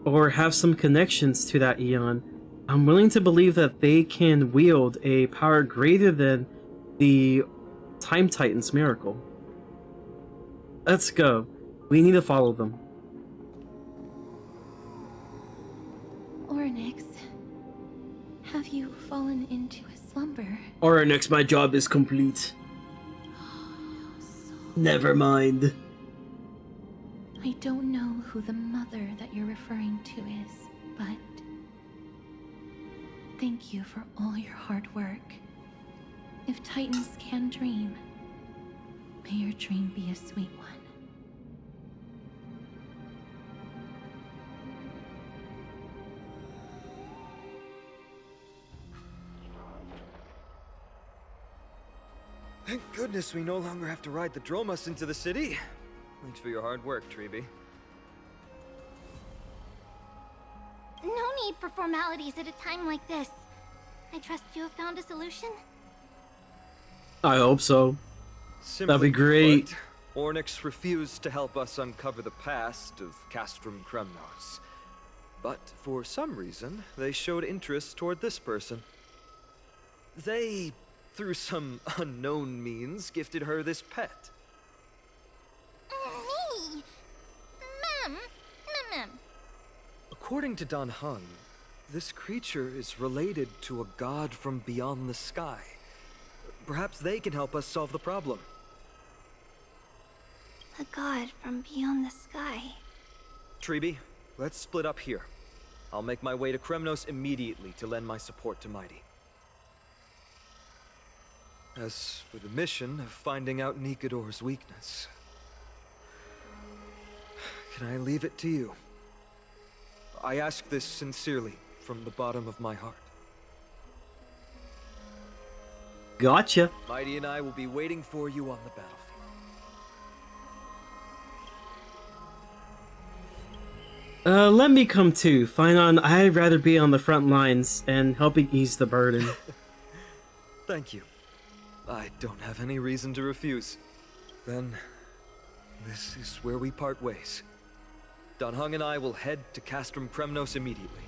or have some connections to that Eon, I'm willing to believe that they can wield a power greater than the Time Titan's miracle. Let's go. We need to follow them. Orynyx, have you fallen into a slumber? Orynyx, my job is complete. Never mind. I don't know who the mother that you're referring to is, but thank you for all your hard work. If Titans can dream, may your dream be a sweet one. Thank goodness we no longer have to ride the Dromus into the city. Thanks for your hard work, Treeby. No need for formalities at a time like this. I trust you have found a solution? I hope so. Simply That'd be great. put, Orynyx refused to help us uncover the past of Castrum Kremnos. But for some reason, they showed interest toward this person. They, through some unknown means, gifted her this pet. Me? Mem. According to Dan Heng, this creature is related to a god from beyond the sky. Perhaps they can help us solve the problem. A god from beyond the sky. Treeby, let's split up here. I'll make my way to Kremnos immediately to lend my support to Mighty. As for the mission of finding out Nikador's weakness, can I leave it to you? I ask this sincerely, from the bottom of my heart. Gotcha. Mighty and I will be waiting for you on the battlefield. Let me come too. Finon, I'd rather be on the front lines and helping ease the burden. Thank you. I don't have any reason to refuse. Then, this is where we part ways. Dan Heng and I will head to Castrum Kremnos immediately,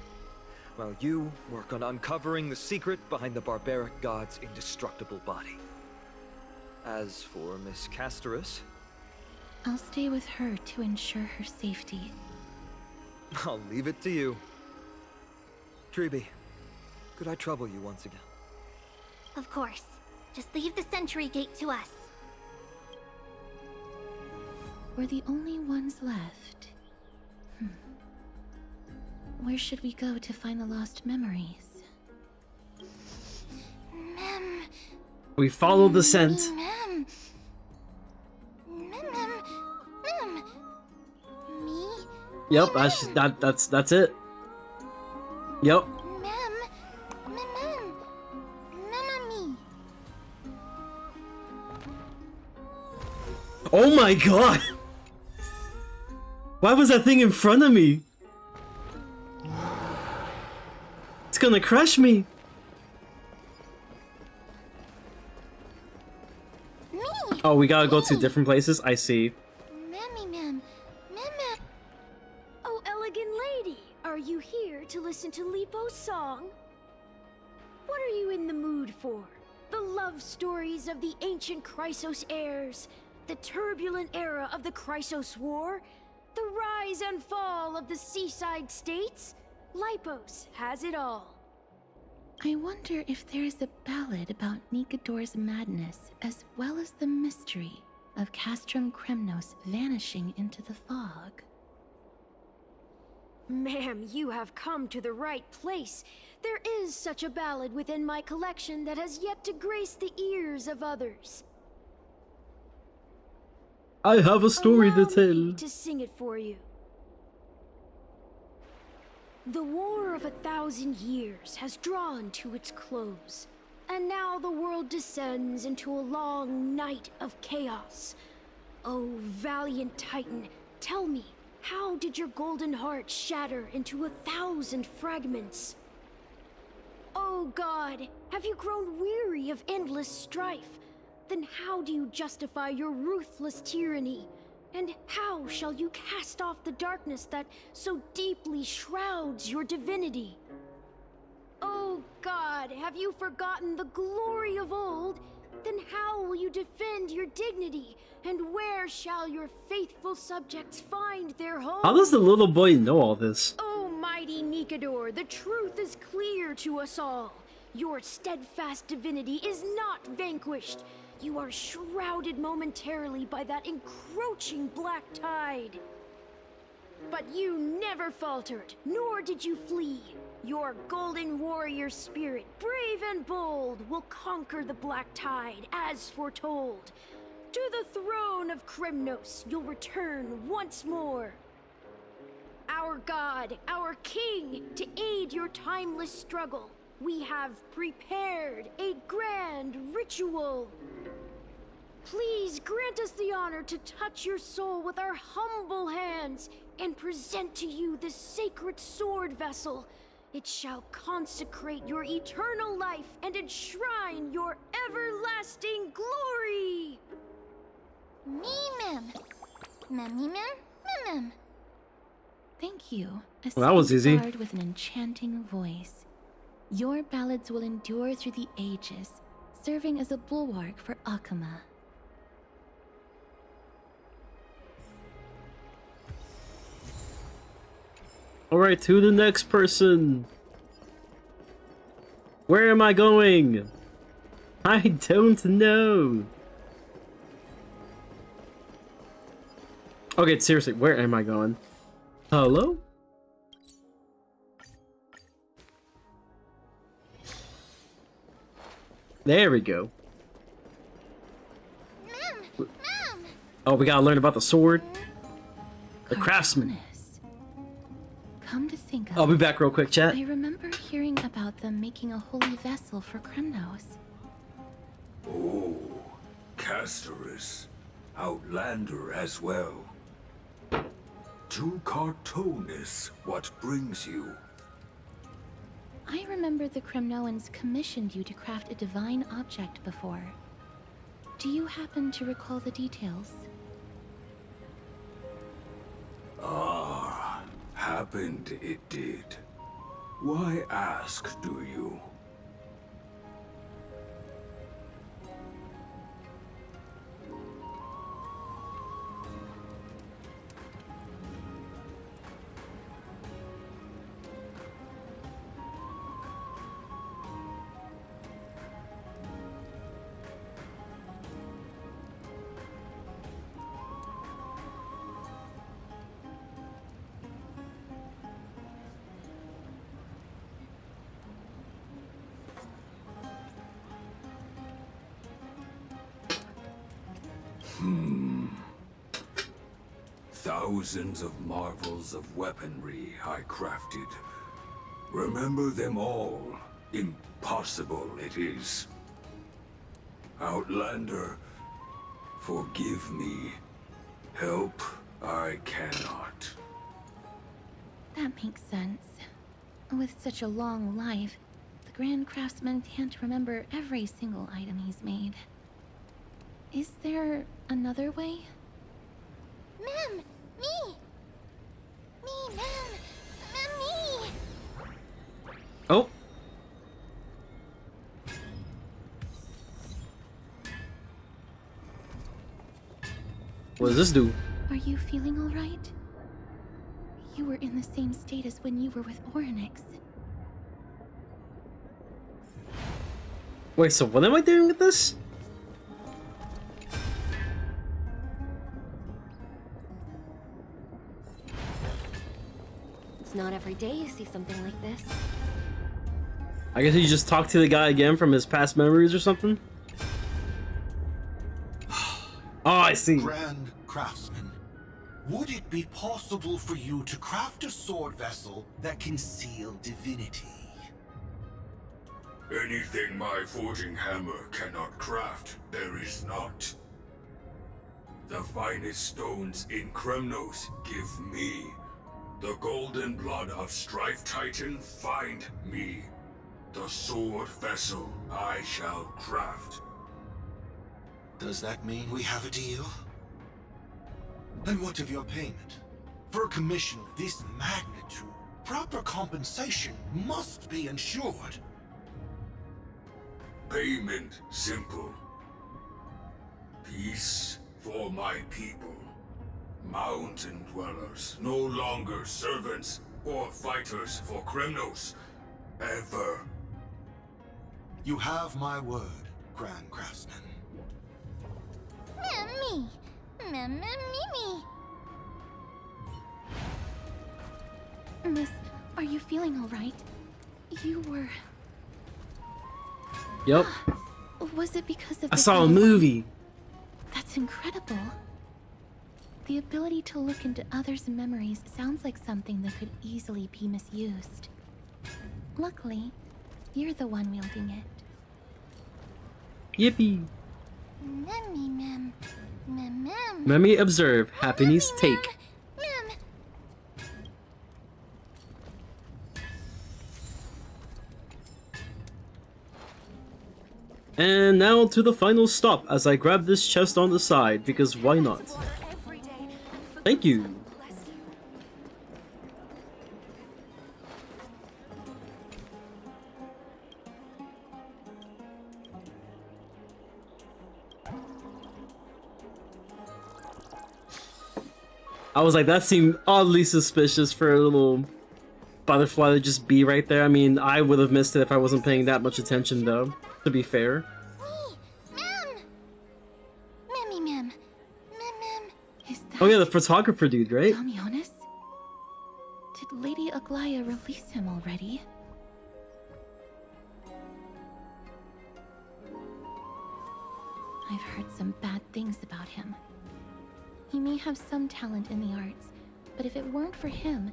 while you work on uncovering the secret behind the barbaric god's indestructible body. As for Miss Casterus, I'll stay with her to ensure her safety. I'll leave it to you. Treeby, could I trouble you once again? Of course. Just leave the Sentry Gate to us. We're the only ones left. Where should we go to find the lost memories? Mem. We follow the scent. Mem. Me? Yep, that's it. Yep. Me. Oh my god! Why was that thing in front of me? It's gonna crush me. Me. Oh, we gotta go to different places? I see. Mem. Oh, elegant lady, are you here to listen to Lipo's song? What are you in the mood for? The love stories of the ancient Chrysos heirs, the turbulent era of the Chrysos War, the rise and fall of the seaside states? Lipos has it all. I wonder if there's a ballad about Nikador's madness as well as the mystery of Castrum Kremnos vanishing into the fog. Ma'am, you have come to the right place. There is such a ballad within my collection that has yet to grace the ears of others. I have a story to Allow me tell. to sing it for you. The War of 1,000 Years has drawn to its close, and now the world descends into a long night of chaos. Oh, valiant Titan, tell me, how did your golden heart shatter into 1,000 fragments? Oh God, have you grown weary of endless strife? Then how do you justify your ruthless tyranny? And how shall you cast off the darkness that so deeply shrouds your divinity? Oh God, have you forgotten the glory of old? Then how will you defend your dignity? And where shall your faithful subjects find their home? How does the little boy know all this? Oh, mighty Nikador, the truth is clear to us all. Your steadfast divinity is not vanquished. You are shrouded momentarily by that encroaching black tide. But you never faltered, nor did you flee. Your golden warrior spirit, brave and bold, will conquer the black tide, as foretold. To the throne of Kremnos, you'll return once more. Our god, our king, to aid your timeless struggle, we have prepared a grand ritual. Please grant us the honor to touch your soul with our humble hands and present to you this sacred sword vessel. It shall consecrate your eternal life and enshrine your everlasting glory. Mem. Mem. Mem. Thank you. A Well, that was sweet easy. bard with an enchanting voice. Your ballads will endure through the ages, serving as a bulwark for Akama. Alright, to the next person. Where am I going? I don't know. Okay, seriously, where am I going? Hello? There we go. Mem. Oh, we gotta learn about the sword. The craftsman. Cartoonist. Come to think of I'll be it, back real quick, chat. I remember hearing about them making a holy vessel for Kremnos. Oh, Castorus. Outlander as well. To Cartoonist, what brings you? I remember the Kremnoans commissioned you to craft a divine object before. Do you happen to recall the details? Ah, happened it did. Why ask, do you? Thousands of marvels of weaponry I crafted. Remember them all. Impossible it is. Outlander, forgive me. Help I cannot. That makes sense. With such a long life, the Grand Craftsman can't remember every single item he's made. Is there another way? Mem. Me. Me. Oh. What does this do? Are you feeling all right? You were in the same state as when you were with Orynyx. Wait, so what am I doing with this? It's not every day you see something like this. I guess you just talked to the guy again from his past memories or something? Oh, I see. Grand Craftsman, would it be possible for you to craft a sword vessel that can seal divinity? Anything my forging hammer cannot craft, there is not. The finest stones in Kremnos give me. The golden blood of Strife Titan find me. The sword vessel I shall craft. Does that mean we have a deal? And what of your payment? For a commission of this magnitude, proper compensation must be ensured. Payment simple. Peace for my people. Mountain dwellers, no longer servants or fighters for Kremnos. Ever. You have my word, Grand Craftsman. Me. Miss, are you feeling all right? You were... Yep. Was it because of I the saw a game? movie. That's incredible. The ability to look into others' memories sounds like something that could easily be misused. Luckily, you're the one wielding it. Yippee. Mem. Memi observe. Happiness take. Mem. And now to the final stop as I grab this chest on the side, because why not? Thank you. I was like, that seemed oddly suspicious for a little butterfly to just be right there. I mean, I would have missed it if I wasn't paying that much attention, though, to be fair. Mem. Is that Oh yeah, the photographer dude, right? Damionis? Did Lady Aglaya release him already? I've heard some bad things about him. He may have some talent in the arts, but if it weren't for him,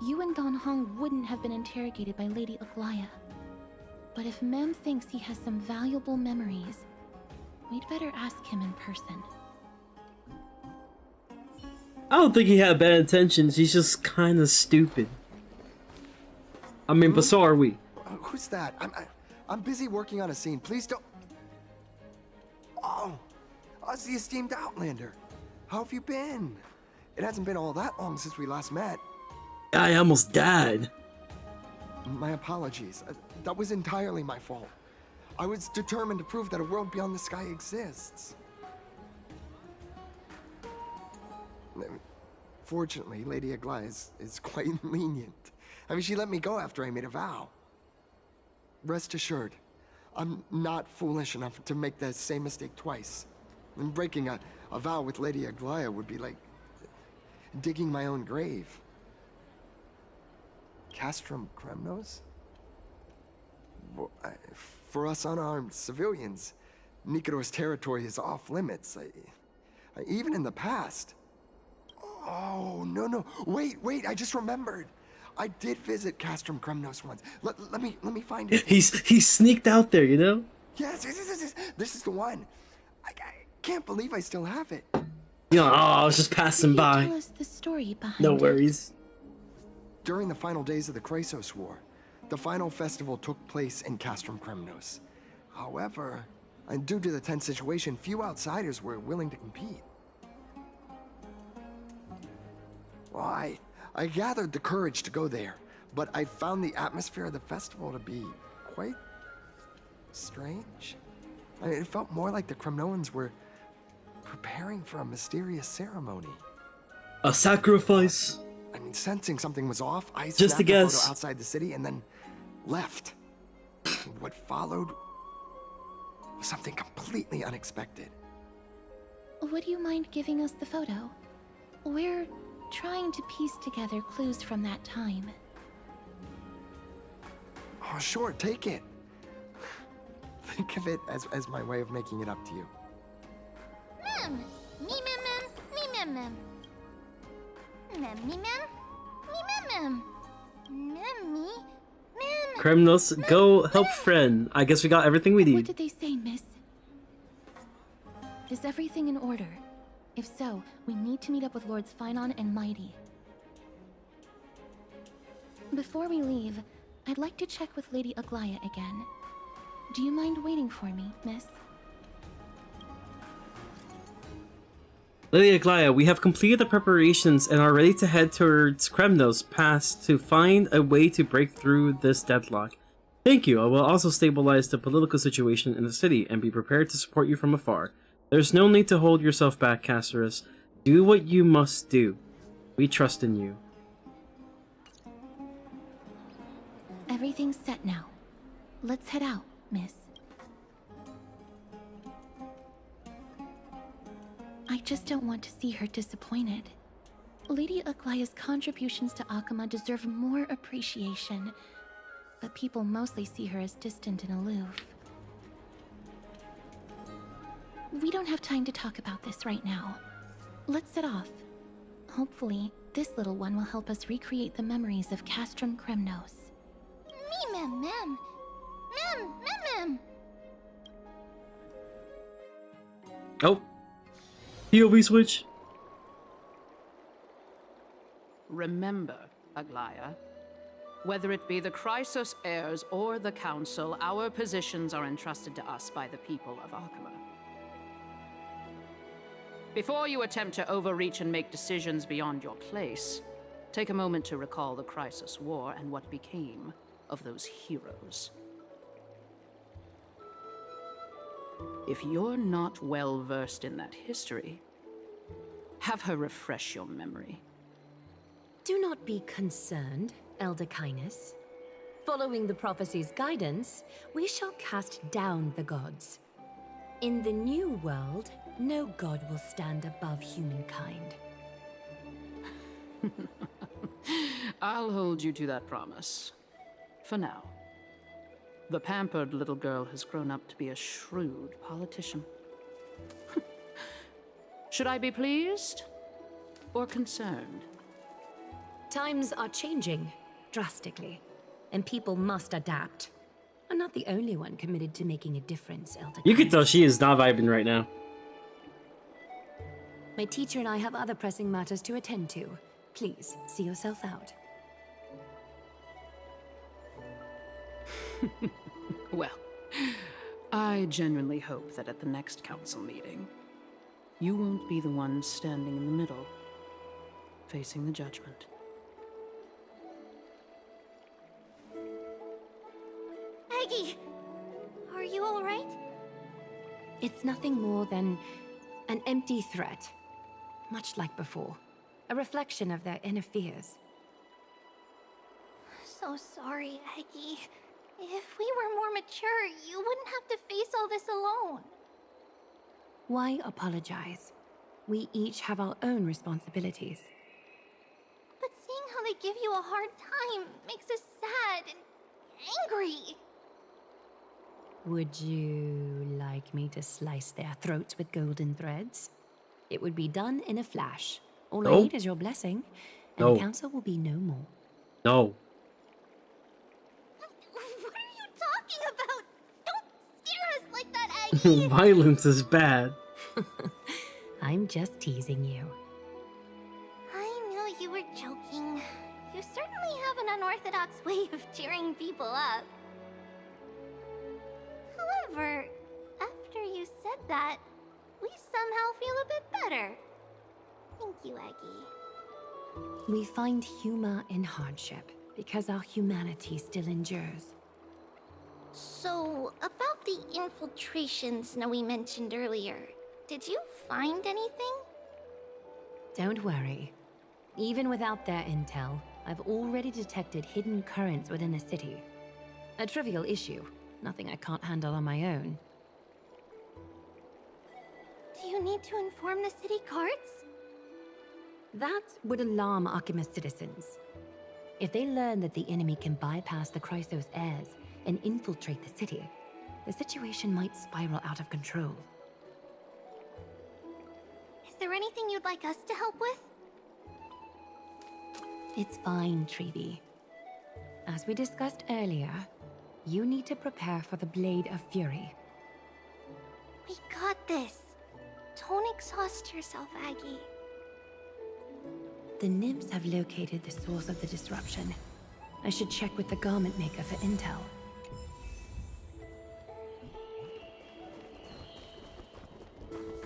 you and Don Hong wouldn't have been interrogated by Lady Aglaya. But if Mem thinks he has some valuable memories, we'd better ask him in person. I don't think he had bad intentions, he's just kinda stupid. I mean, but so are we. Who's that? I'm busy working on a scene. Please don't... Oh, it's the esteemed Outlander. How have you been? It hasn't been all that long since we last met. I almost died. My apologies. That was entirely my fault. I was determined to prove that a world beyond the sky exists. Fortunately, Lady Aglaya is quite lenient. I mean, she let me go after I made a vow. Rest assured, I'm not foolish enough to make the same mistake twice. And breaking a vow with Lady Aglaya would be like digging my own grave. Castrum Kremnos? Well, for us unarmed civilians, Nikador's territory is off limits. Even in the past. Oh, no. Wait, I just remembered. I did visit Castrum Kremnos once. Let me find it. He sneaked out there, you know? Yes. This is the one. I can't believe I still have it. You know, oh, I was just passing by. Tell us the story behind No it. worries. During the final days of the Chrysos War, the final festival took place in Castrum Kremnos. However, due to the tense situation, few outsiders were willing to compete. Well, I gathered the courage to go there, but I found the atmosphere of the festival to be quite strange. It felt more like the Kremnoans were preparing for a mysterious ceremony. A sacrifice? I mean, sensing something was off, I Just snapped a a guess. photo outside the city and then left. What followed Something completely unexpected. Would you mind giving us the photo? We're trying to piece together clues from that time. Oh, sure, take it. Think of it as my way of making it up to you. Mem! Me mem mem! Me mem mem! Mem me mem! Me mem mem! Mem me! Mem! Kremnos, go help friend. I guess we got everything we What need. did they say, miss? Is everything in order? If so, we need to meet up with Lords Finon and Mighty. Before we leave, I'd like to check with Lady Aglaya again. Do you mind waiting for me, miss? Lady Aglaya, we have completed the preparations and are ready to head towards Kremnos Pass to find a way to break through this deadlock. Thank you. I will also stabilize the political situation in the city and be prepared to support you from afar. There's no need to hold yourself back, Caceres. Do what you must do. We trust in you. Everything's set now. Let's head out, miss. I just don't want to see her disappointed. Lady Aglaya's contributions to Akama deserve more appreciation, but people mostly see her as distant and aloof. We don't have time to talk about this right now. Let's set off. Hopefully, this little one will help us recreate the memories of Castrum Kremnos. Me mem mem! Mem mem mem! Oh. POV switch. Remember, Aglaya, whether it be the Chrysos heirs or the Council, our positions are entrusted to us by the people of Akama. Before you attempt to overreach and make decisions beyond your place, take a moment to recall the Chrysos War and what became of those heroes. If you're not well versed in that history, have her refresh your memory. Do not be concerned, Elder Kynus. Following the prophecy's guidance, we shall cast down the gods. In the new world, no god will stand above humankind. I'll hold you to that promise. For now. The pampered little girl has grown up to be a shrewd politician. Should I be pleased or concerned? Times are changing drastically, and people must adapt. I'm not the only one committed to making a difference, Elder. You can tell she is not vibing right now. My teacher and I have other pressing matters to attend to. Please, see yourself out. Well, I genuinely hope that at the next council meeting, you won't be the one standing in the middle, facing the judgment. Aggie! Are you alright? It's nothing more than an empty threat. Much like before. A reflection of their inner fears. So sorry, Aggie. If we were more mature, you wouldn't have to face all this alone. Why apologize? We each have our own responsibilities. But seeing how they give you a hard time makes us sad and angry. Would you like me to slice their throats with golden threads? It would be done in a flash. All I need is your blessing, and the council will be no more. No. What are you talking about? Don't scare us like that, Aggie! Violence is bad. I'm just teasing you. I knew you were joking. You certainly have an unorthodox way of cheering people up. However, after you said that, we somehow feel a bit better. Thank you, Aggie. We find humor in hardship because our humanity still endures. So, about the infiltration Snowy mentioned earlier, did you find anything? Don't worry. Even without their intel, I've already detected hidden currents within the city. A trivial issue, nothing I can't handle on my own. you need to inform the city guards? That would alarm Archimus citizens. If they learn that the enemy can bypass the Chrysos heirs and infiltrate the city, the situation might spiral out of control. Is there anything you'd like us to help with? It's fine, Treeby. As we discussed earlier, you need to prepare for the Blade of Fury. We got this. Don't exhaust yourself, Aggie. The nymphs have located the source of the disruption. I should check with the garment maker for intel.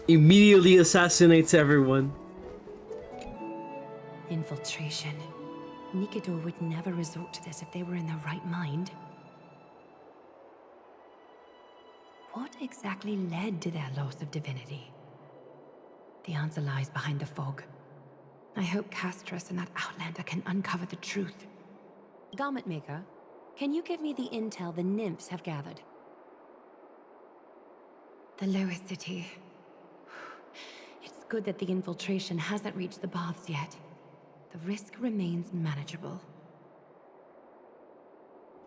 Immediately assassinates everyone. Infiltration. Nikador would never resort to this if they were in their right mind. What exactly led to their loss of divinity? The answer lies behind the fog. I hope Castras and that Outlander can uncover the truth. Garment maker, can you give me the intel the nymphs have gathered? The lower city. It's good that the infiltration hasn't reached the baths yet. The risk remains manageable.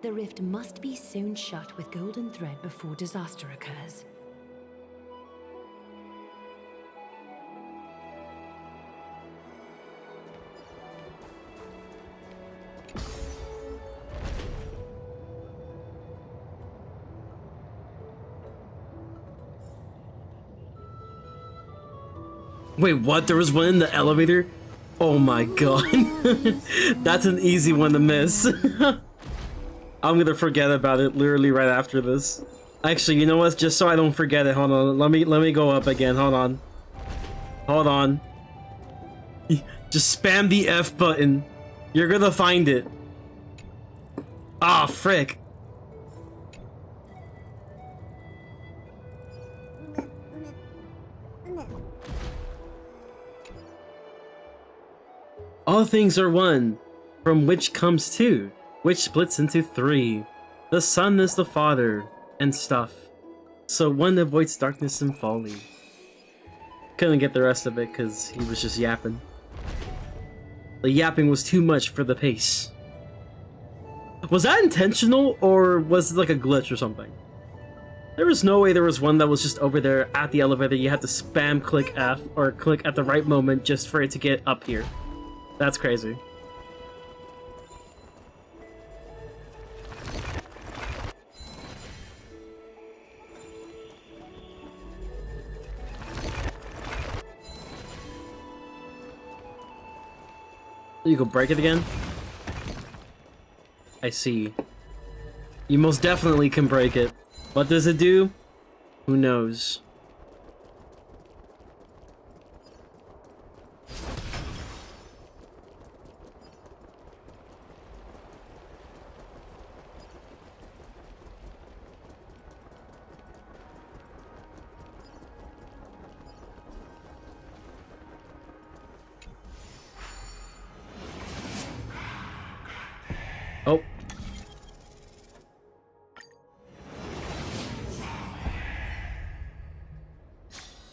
The rift must be sewn shut with golden thread before disaster occurs. Wait, what? There was one in the elevator? Oh my god. That's an easy one to miss. I'm gonna forget about it literally right after this. Actually, you know what? Just so I don't forget it, hold on. Let me go up again. Hold on. Hold on. Just spam the F button. You're gonna find it. Ah, frick. All things are one, from which comes two, which splits into three. The Son is the Father, and stuff. So one avoids darkness and folly. Couldn't get the rest of it because he was just yapping. The yapping was too much for the pace. Was that intentional, or was it like a glitch or something? There was no way there was one that was just over there at the elevator. You had to spam click F, or click at the right moment just for it to get up here. That's crazy. You can break it again? I see. You most definitely can break it. What does it do? Who knows? Oh.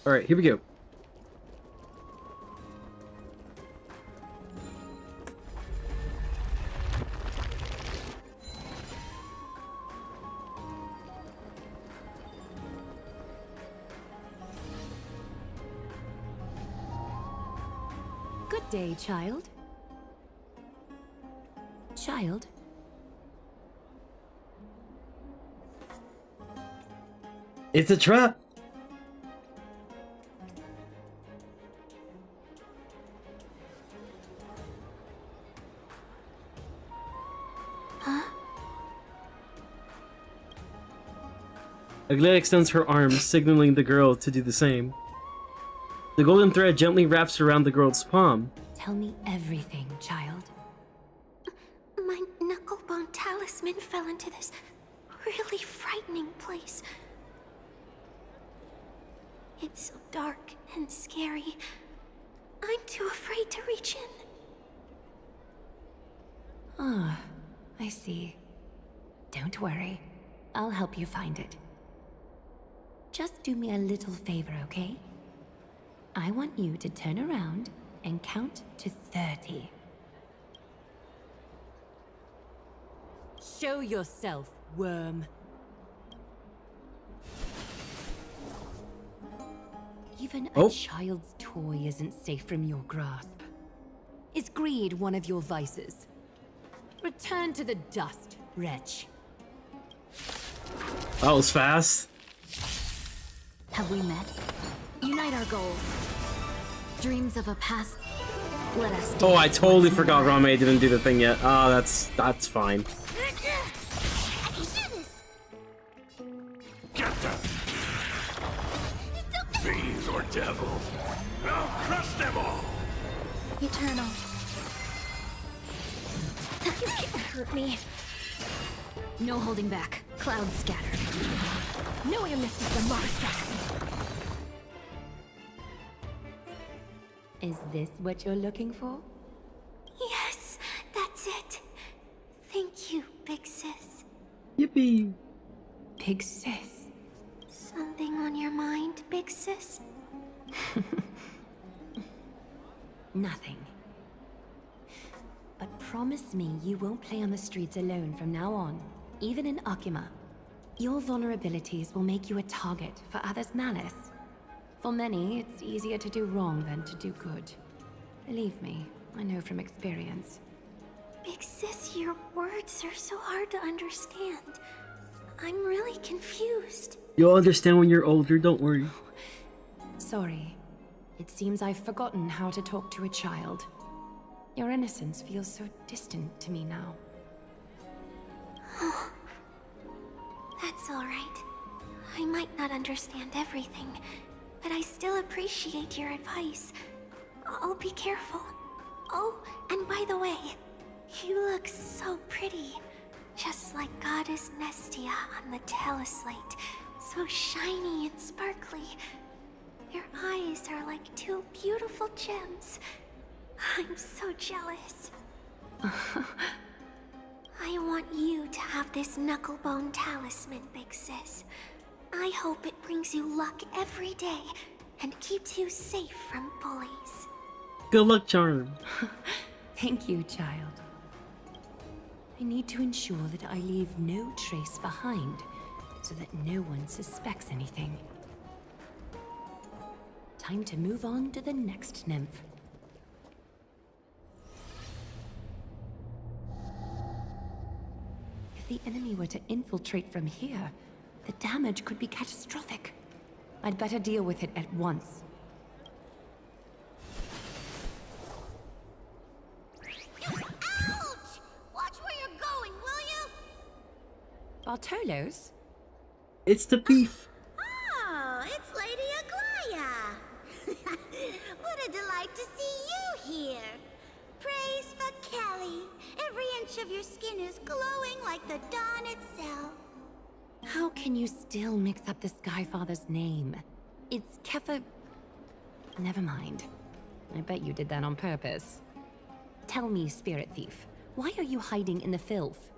Alright, here we go. Good day, child. Child? It's a trap! Aglaia extends her arm, signaling the girl to do the same. The golden thread gently wraps around the girl's palm. Tell me everything, child. My knucklebone talisman fell into this really frightening place. It's so dark and scary. I'm too afraid to reach in. Ah, I see. Don't worry. I'll help you find it. Just do me a little favor, okay? I want you to turn around and count to 30. Show yourself, worm. Even a child's toy isn't safe from your grasp. Is greed one of your vices? Return to the dust, wretch. That was fast. Have we met? Unite our goals. Dreams of a past. Let us. Oh, I totally forgot Rame didn't do the thing yet. Oh, that's fine. Get them! Fiends or devils, I'll crush them all! Eternal. You can't hurt me. No holding back. Clouds scatter. No airness is the monster. Is this what you're looking for? Yes, that's it. Thank you, big sis. Yippee! Big sis. Something on your mind, big sis? Nothing. But promise me you won't play on the streets alone from now on, even in Akima. Your vulnerabilities will make you a target for others' malice. For many, it's easier to do wrong than to do good. Believe me, I know from experience. Big sis, your words are so hard to understand. I'm really confused. You'll understand when you're older, don't worry. Sorry. It seems I've forgotten how to talk to a child. Your innocence feels so distant to me now. That's all right. I might not understand everything, but I still appreciate your advice. I'll be careful. Oh, and by the way, you look so pretty. Just like Goddess Nestia on the teleslate. So shiny and sparkly. Your eyes are like two beautiful gems. I'm so jealous. I want you to have this knucklebone talisman, big sis. I hope it brings you luck every day and keeps you safe from bullies. Good luck, charm. Thank you, child. I need to ensure that I leave no trace behind, so that no one suspects anything. Time to move on to the next nymph. If the enemy were to infiltrate from here, the damage could be catastrophic. I'd better deal with it at once. Ouch! Watch where you're going, will you? Bartolos? It's the beef. Oh, it's Lady Aglaya. What a delight to see you here. Praise for Kelly. Every inch of your skin is glowing like the dawn itself. How can you still mix up the Skyfather's name? It's Kefa... Never mind. I bet you did that on purpose. Tell me, Spirit Thief, why are you hiding in the filth?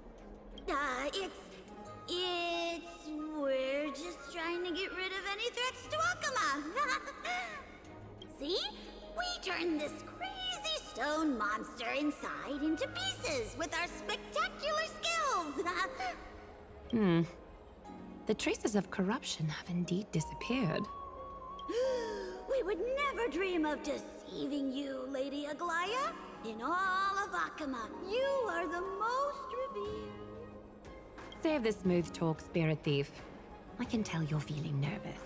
We're just trying to get rid of any threats to Akama. See? We turned this crazy stone monster inside into pieces with our spectacular skills. The traces of corruption have indeed disappeared. We would never dream of deceiving you, Lady Aglaya. In all of Akama, you are the most revered. Save the smooth talk, Spirit Thief. I can tell you're feeling nervous.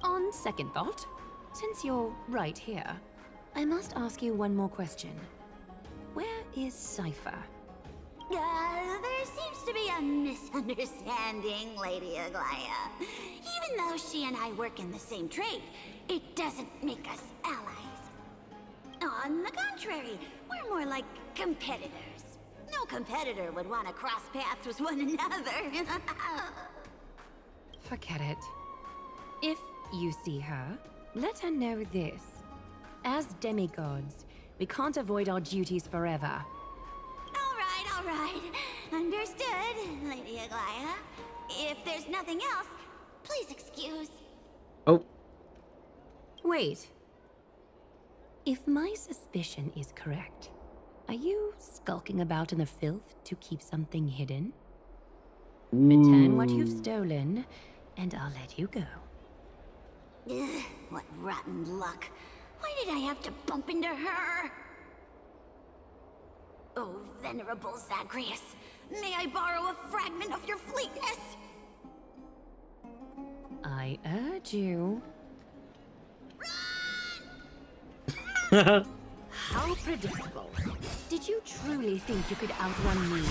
On second thought, since you're right here, I must ask you one more question. Where is Cypher? There seems to be a misunderstanding, Lady Aglaya. Even though she and I work in the same trade, it doesn't make us allies. On the contrary, we're more like competitors. No competitor would want to cross paths with one another. Forget it. If you see her, let her know this. As demigods, we can't avoid our duties forever. All right. Understood, Lady Aglaya. If there's nothing else, please excuse. Oh. Wait, If my suspicion is correct, are you skulking about in the filth to keep something hidden? Return what you've stolen, and I'll let you go. Ugh, what rotten luck. Why did I have to bump into her? Oh, venerable Zagreus, may I borrow a fragment of your fleetness? I urge you. How predictable. Did you truly think you could outrun me?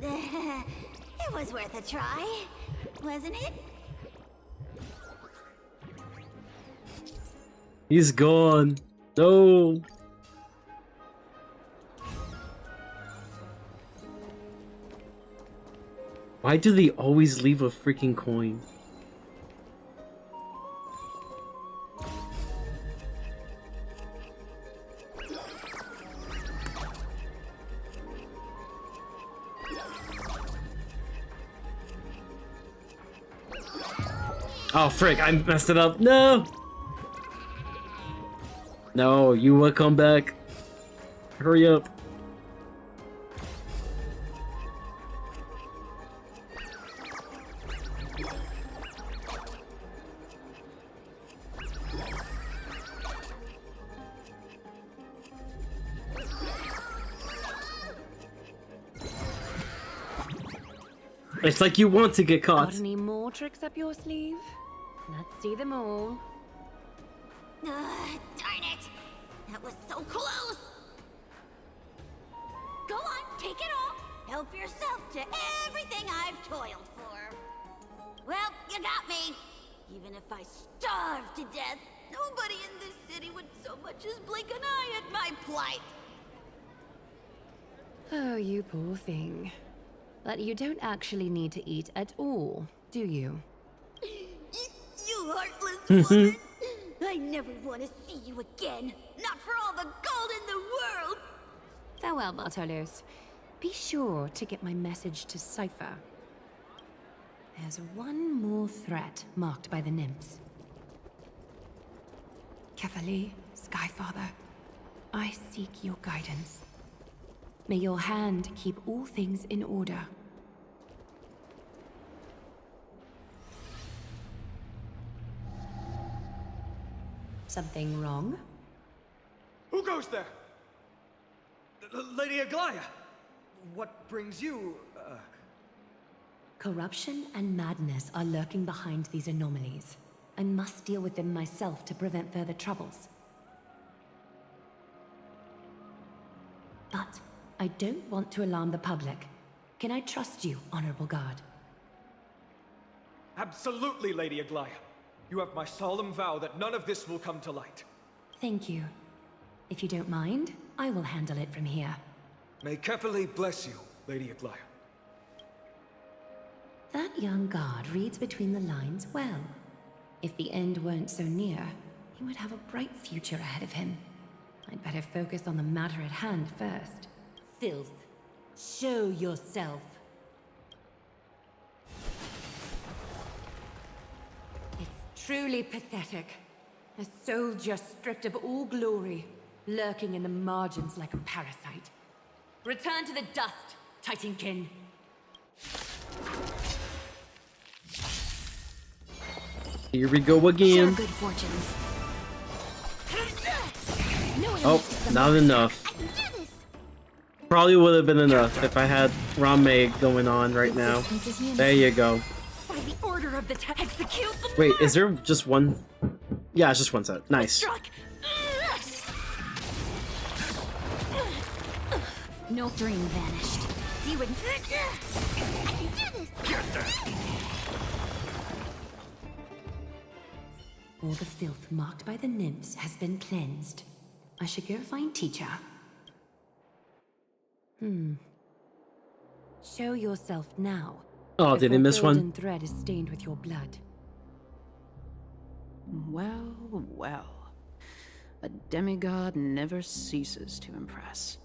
It was worth a try, wasn't it? He's gone. No. Why do they always leave a freaking coin? Oh frick, I messed it up. No! No, you will come back. Hurry up. It's like you want to get caught. Got any more tricks up your sleeve? Let's see them all. Darn it! That was so close! Go on, take it all! Help yourself to everything I've toiled for. Well, you got me! Even if I starve to death, nobody in this city would so much as blink an eye at my plight! Oh, you poor thing. But you don't actually need to eat at all, do you? You heartless woman! I never want to see you again! Not for all the gold in the world! Farewell, Bartolos. Be sure to get my message to Cypher. There's one more threat marked by the nymphs. Kefali, Skyfather, I seek your guidance. May your hand keep all things in order. Something wrong? Who goes there? Lady Aglaia! What brings you, Corruption and madness are lurking behind these anomalies. I must deal with them myself to prevent further troubles. But I don't want to alarm the public. Can I trust you, Honorable Guard? Absolutely, Lady Aglaia. You have my solemn vow that none of this will come to light. Thank you. If you don't mind, I will handle it from here. May Kefali bless you, Lady Aglaia. That young guard reads between the lines well. If the end weren't so near, he would have a bright future ahead of him. I'd better focus on the matter at hand first. Filth, show yourself. It's truly pathetic. A soldier stripped of all glory, lurking in the margins like a parasite. Return to the dust, Titankin. Here we go again. Good fortunes. Oh, not enough. Probably would have been enough if I had Rame going on right now. There you go. By the order of the execute the Wait, is there just one? Yeah, it's just one set. Nice. No dream vanished. You would. I can do this. All the filth marked by the nymphs has been cleansed. I should go find Teacher. Show yourself now. Oh, did I miss one? The golden thread is stained with your blood. Well, well. A demigod never ceases to impress.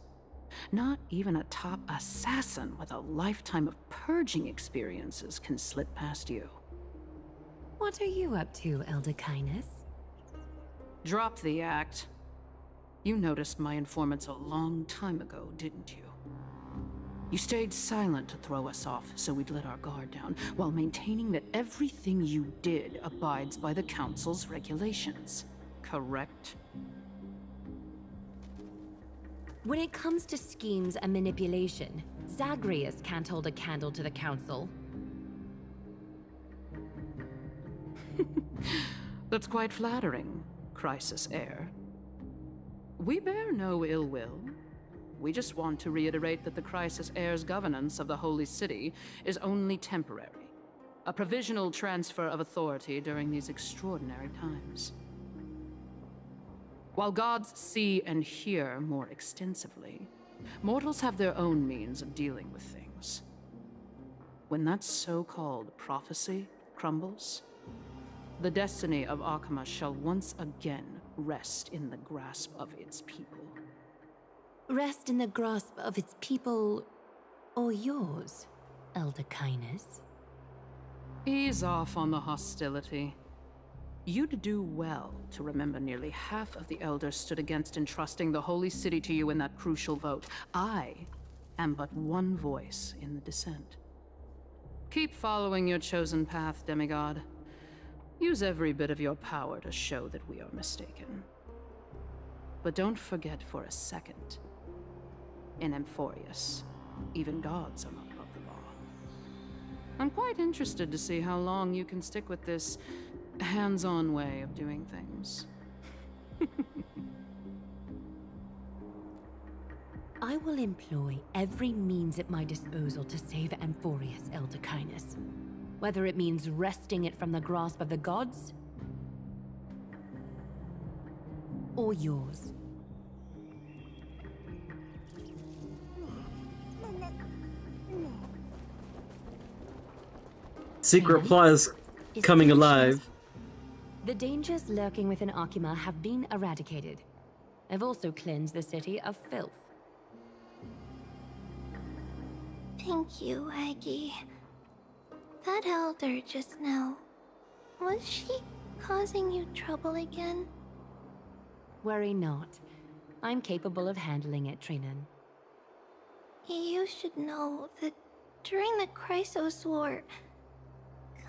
Not even a top assassin with a lifetime of purging experiences can slip past you. What are you up to, Elder Kindness? Drop the act. You noticed my informants a long time ago, didn't you? You stayed silent to throw us off so we'd let our guard down, while maintaining that everything you did abides by the Council's regulations. Correct? When it comes to schemes and manipulation, Zagreus can't hold a candle to the Council. That's quite flattering, Crisis Heir. We bear no ill will. We just want to reiterate that the Crisis Heir's governance of the Holy City is only temporary, a provisional transfer of authority during these extraordinary times. While gods see and hear more extensively, mortals have their own means of dealing with things. When that so-called prophecy crumbles, the destiny of Akama shall once again rest in the grasp of its people. Rest in the grasp of its people, or yours, Elder Kindness? Ease off on the hostility. You'd do well to remember nearly half of the elders stood against entrusting the Holy City to you in that crucial vote. I am but one voice in the dissent. Keep following your chosen path, demigod. Use every bit of your power to show that we are mistaken. But don't forget for a second, in Amphorius, even gods are not above the law. I'm quite interested to see how long you can stick with this hands-on way of doing things. I will employ every means at my disposal to save Amphorius, Elder Kindness. Whether it means wresting it from the grasp of the gods, or yours. Secret plot is coming alive. The dangers lurking within Akima have been eradicated. I've also cleansed the city of filth. Thank you, Aggie. That elder just now, was she causing you trouble again? Worry not. I'm capable of handling it, Trinan. You should know that during the Chrysos War,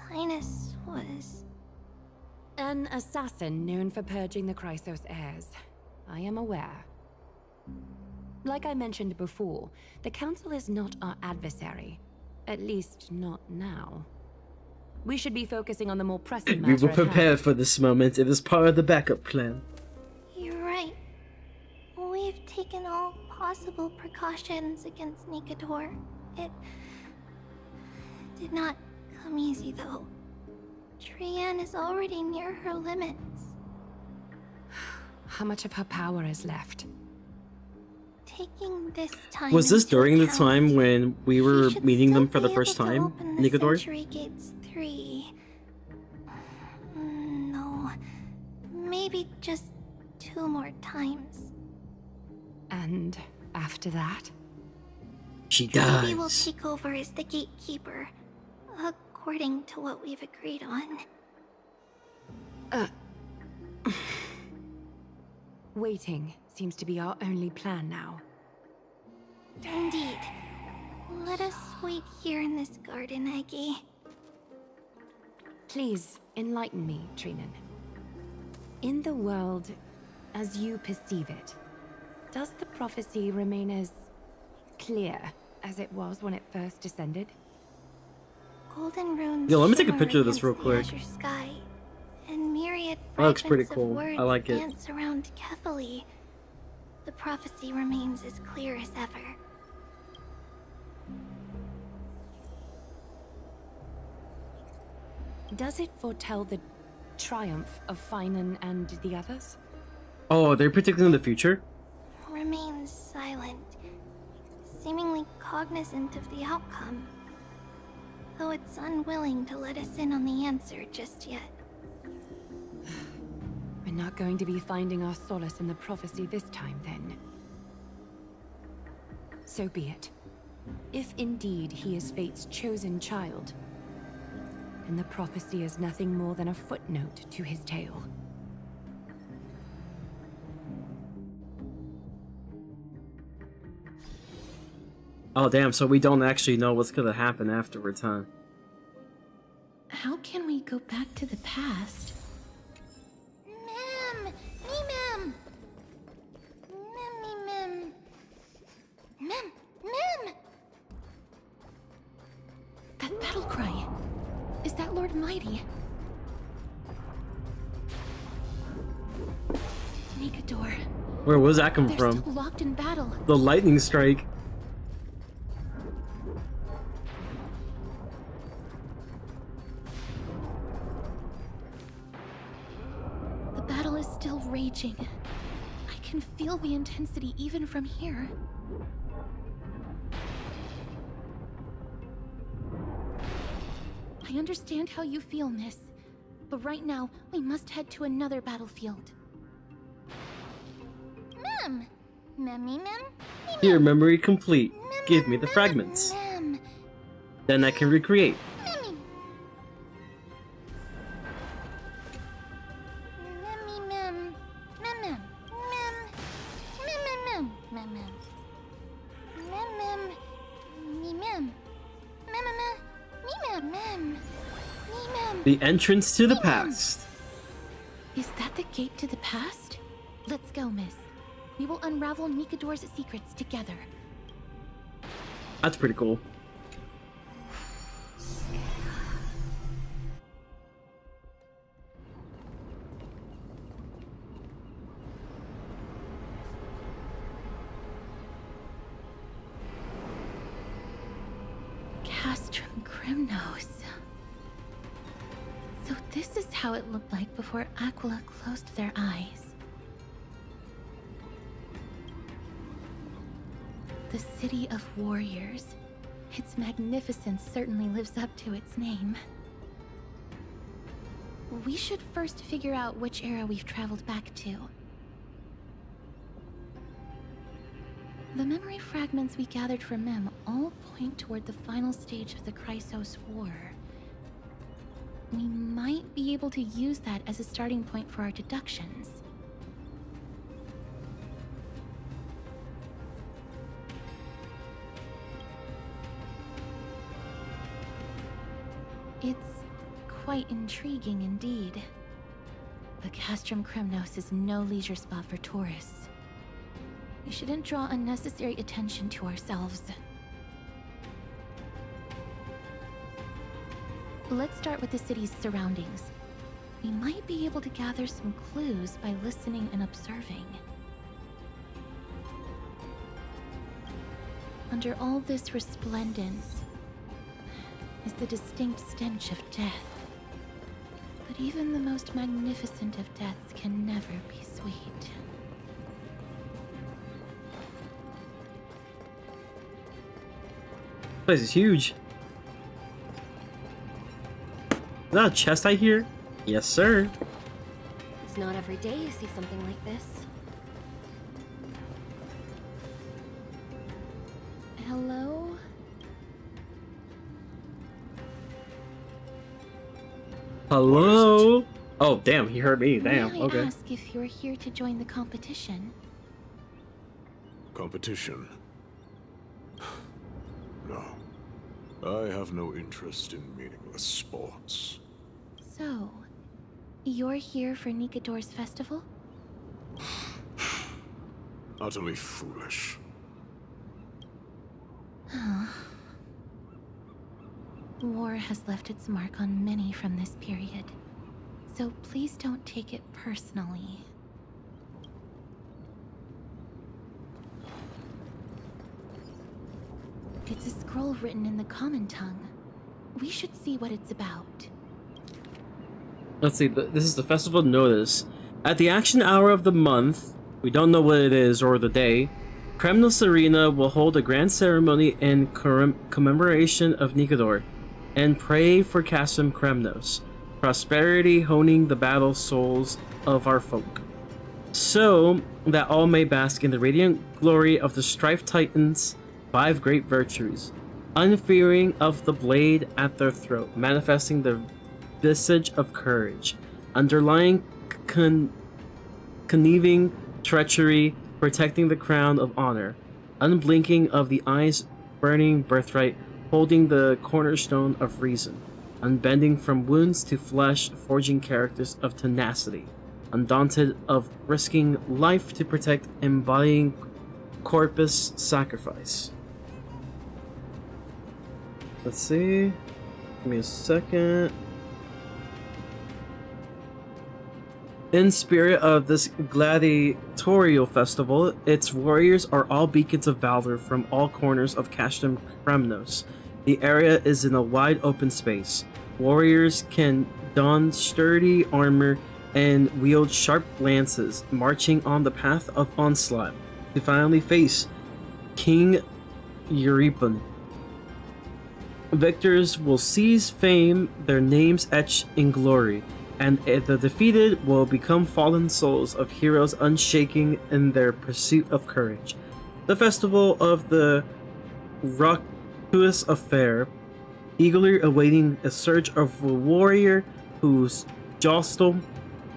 Kindness was... An assassin known for purging the Chrysos heirs. I am aware. Like I mentioned before, the Council is not our adversary. At least, not now. We should be focusing on the more pressing matter We were at hand. prepared for this moment. It is part of the backup plan. You're right. We've taken all possible precautions against Nikador. It did not come easy, though. Trian is already near her limits. How much of her power is left? Taking this time Was this into during the account, time when we were she should meeting them still for the be first able to time, open the Nikador? Century Gates 3. No, maybe just 2 more times. And after that? She Maybe will dies. take over as the gatekeeper, according to what we've agreed on. Waiting seems to be our only plan now. Indeed. Let us wait here in this garden, Aggie. Please, enlighten me, Trinan. In the world, as you perceive it, does the prophecy remain as clear as it was when it first descended? Golden runes Yo, let me take a shimmer picture of this against real the quick. azure sky, and myriad That looks pretty fragments of cool. words I like it. dance around Kefali. The prophecy remains as clear as ever. Does it foretell the triumph of Finan and the others? Oh, they're predicting the future? Remains silent, seemingly cognizant of the outcome, though it's unwilling to let us in on the answer just yet. We're not going to be finding our solace in the prophecy this time, then. So be it. If indeed he is Fate's chosen child, then the prophecy is nothing more than a footnote to his tale. Oh damn, so we don't actually know what's gonna happen afterwards, huh? How can we go back to the past? Mem! Me, Mem! Mem, me, Mem! Mem! Mem! That battle cry. Is that Lord Mighty? Nikador. Where was that come They're from? still locked in battle. The lightning strike. The battle is still raging. I can feel the intensity even from here. I understand how you feel, miss. But right now, we must head to another battlefield. Mem! Mem, me, Mem? Here, memory complete. Give me the fragments. Mem! Then I can recreate. Mem, me, Mem! Mem, Mem! Mem! Mem, Mem, Mem! Mem, Mem! Mem, Mem! Me, Mem! Mem, Mem! Me, Mem! Mem! Me, Mem! The entrance to the past. Is that the gate to the past? Let's go, miss. We will unravel Nikador's secrets together. That's pretty cool. Castrum Crimnos. So this is how it looked like before Aquila closed their eyes. The city of warriors. Its magnificence certainly lives up to its name. We should first figure out which era we've traveled back to. The memory fragments we gathered from Mem all point toward the final stage of the Chrysos War. We might be able to use that as a starting point for our deductions. It's quite intriguing indeed. But Castrum Crimnos is no leisure spot for tourists. We shouldn't draw unnecessary attention to ourselves. Let's start with the city's surroundings. We might be able to gather some clues by listening and observing. Under all this resplendence is the distinct stench of death. But even the most magnificent of deaths can never be sweet. This place is huge. Is that a chest I hear? Yes, sir. It's not every day you see something like this. Hello? Hello? Oh, damn, he heard me. Damn, May I okay. ask if you're here to join the competition? Competition? No. I have no interest in meaningless sports. So, you're here for Nikador's festival? Utterly foolish. War has left its mark on many from this period, so please don't take it personally. It's a scroll written in the common tongue. We should see what it's about. Let's see, this is the festival notice. At the action hour of the month, we don't know what it is or the day, Kremnos Arena will hold a grand ceremony in commemoration of Nikador, and pray for Castrum Kremnos, prosperity honing the battle souls of our folk, so that all may bask in the radiant glory of the Strife Titans' 5 great virtues, unfearing of the blade at their throat, manifesting the visage of courage, underlying conniving treachery, protecting the crown of honor, unblinking of the eyes burning birthright, holding the cornerstone of reason, unbending from wounds to flesh, forging characters of tenacity, undaunted of risking life to protect, embodying corpus sacrifice. Let's see. Give me a second. In spirit of this gladiatorial festival, its warriors are all beacons of valor from all corners of Cashton Kremnos. The area is in a wide open space. Warriors can don sturdy armor and wield sharp lances, marching on the path of onslaught to finally face King Eurypon. Victors will seize fame, their names etched in glory, and the defeated will become fallen souls of heroes unshaking in their pursuit of courage. The festival of the raucous affair, eagerly awaiting a surge of a warrior whose jostle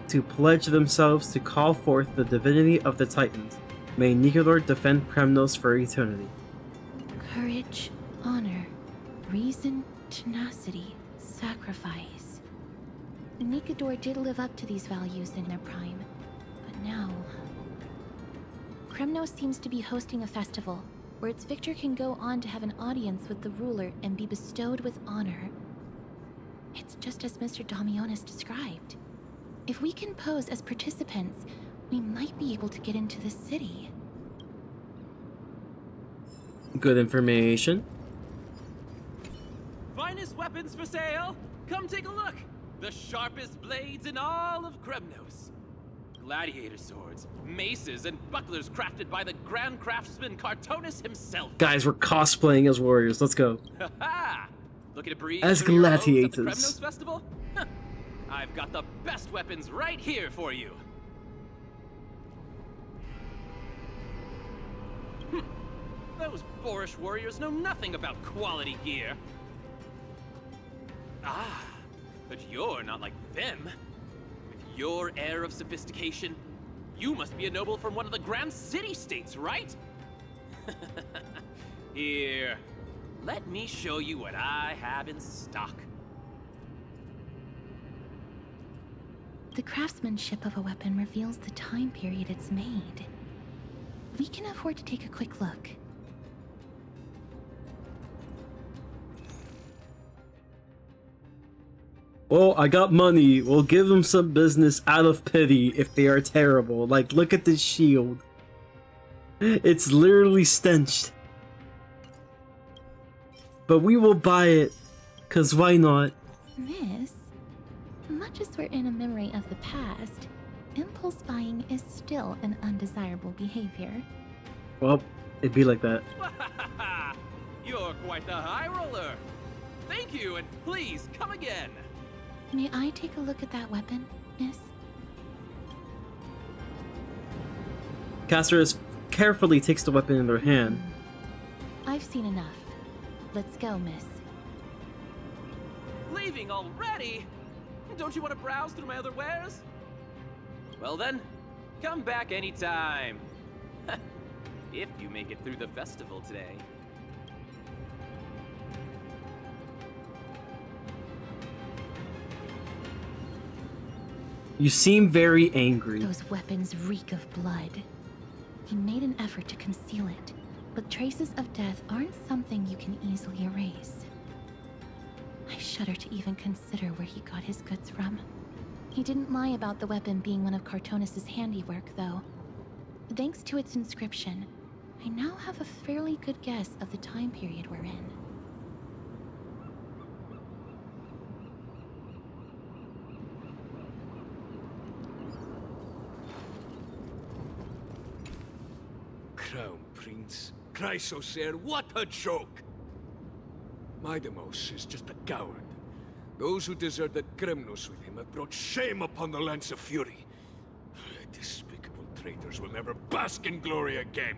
to pledge themselves to call forth the divinity of the Titans. May Nicanor defend Kremnos for eternity. Courage, honor, reason, tenacity, sacrifice. Nicanor did live up to these values in their prime, but now... Kremnos seems to be hosting a festival, where its victor can go on to have an audience with the ruler and be bestowed with honor. It's just as Mr. Damionis described. If we can pose as participants, we might be able to get into the city. Good information. Finest weapons for sale? Come take a look! The sharpest blades in all of Kremnos. Gladiator swords, maces, and bucklers crafted by the grand craftsman Cartonis himself. Guys, we're cosplaying as warriors. Let's go. Ha! Looking to breathe as through your hose at the gladiators. Kremnos Festival? I've got the best weapons right here for you. Those boorish warriors know nothing about quality gear. Ah, but you're not like them. With your air of sophistication, you must be a noble from one of the Grand City-states, right? Here, let me show you what I have in stock. The craftsmanship of a weapon reveals the time period it's made. We can afford to take a quick look. Well, I got money. We'll give them some business out of pity if they are terrible. Like, look at this shield. It's literally stenched. But we will buy it, cause why not? Miss, much as we're in a memory of the past, impulse buying is still an undesirable behavior. Well, it'd be like that. You're quite the high roller. Thank you, and please come again. May I take a look at that weapon, miss? Casterus carefully takes the weapon in their hand. I've seen enough. Let's go, miss. Leaving already? Don't you want to browse through my other wares? Well then, come back anytime. If you make it through the festival today. You seem very angry. Those weapons reek of blood. He made an effort to conceal it, but traces of death aren't something you can easily erase. I shudder to even consider where he got his goods from. He didn't lie about the weapon being one of Cartonis' handiwork, though. Thanks to its inscription, I now have a fairly good guess of the time period we're in. Crown Prince, Chrysosaur, what a joke! Midamos is just a coward. Those who deserted Kremnos with him have brought shame upon the Lance of Fury. Despicable traitors will never bask in glory again.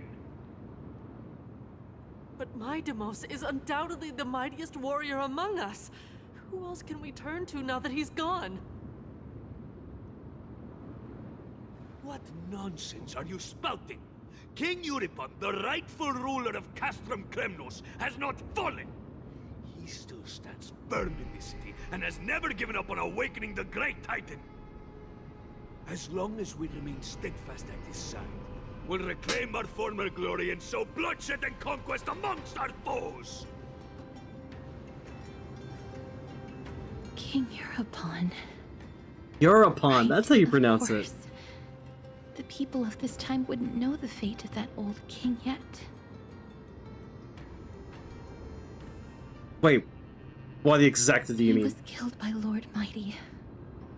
But Midamos is undoubtedly the mightiest warrior among us. Who else can we turn to now that he's gone? What nonsense are you spouting? King Euripon, the rightful ruler of Castrum Kremnos, has not fallen. He still stands firm in this city and has never given up on awakening the Great Titan. As long as we remain steadfast at his side, we'll reclaim our former glory and sow bloodshed and conquest amongst our foes. King Euripon. Euripon, that's how you pronounce it. The people of this time wouldn't know the fate of that old king yet. Wait, what exactly do you mean? He was killed by Lord Mighty.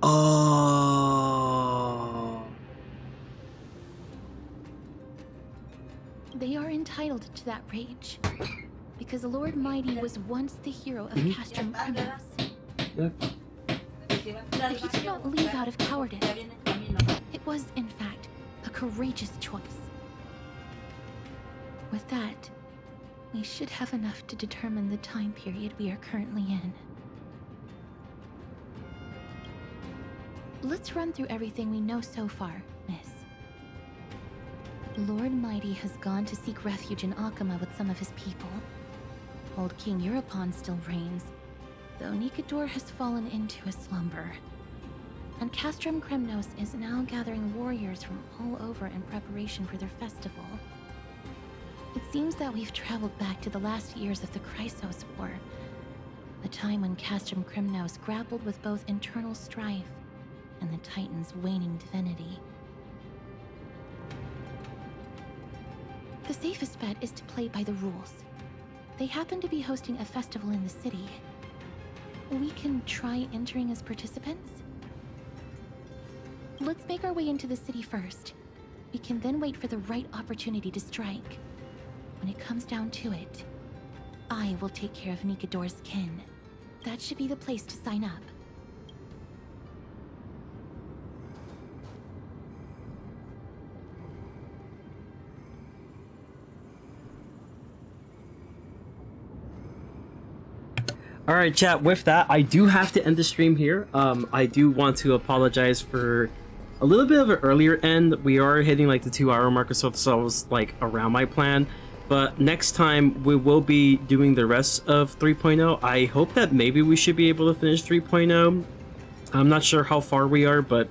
Oh. They are entitled to that rage, because Lord Mighty was once the hero of Castrum Kremnos. But he did not leave out of cowardice. It was, in fact, a courageous choice. With that, we should have enough to determine the time period we are currently in. Let's run through everything we know so far, Miss. Lord Mighty has gone to seek refuge in Akama with some of his people. Old King Euripon still reigns, though Nikador has fallen into a slumber. And Castrum Kremnos is now gathering warriors from all over in preparation for their festival. It seems that we've traveled back to the last years of the Chrysos War, the time when Castrum Kremnos grappled with both internal strife and the Titan's waning divinity. The safest bet is to play by the rules. They happen to be hosting a festival in the city. We can try entering as participants? Let's make our way into the city first. We can then wait for the right opportunity to strike. When it comes down to it, I will take care of Nikador's kin. That should be the place to sign up. Alright, chat, with that, I do have to end the stream here. I do want to apologize for a little bit of an earlier end. We are hitting like the 2-hour mark or so, so I was like around my plan. But next time, we will be doing the rest of 3.0. I hope that maybe we should be able to finish 3.0. I'm not sure how far we are, but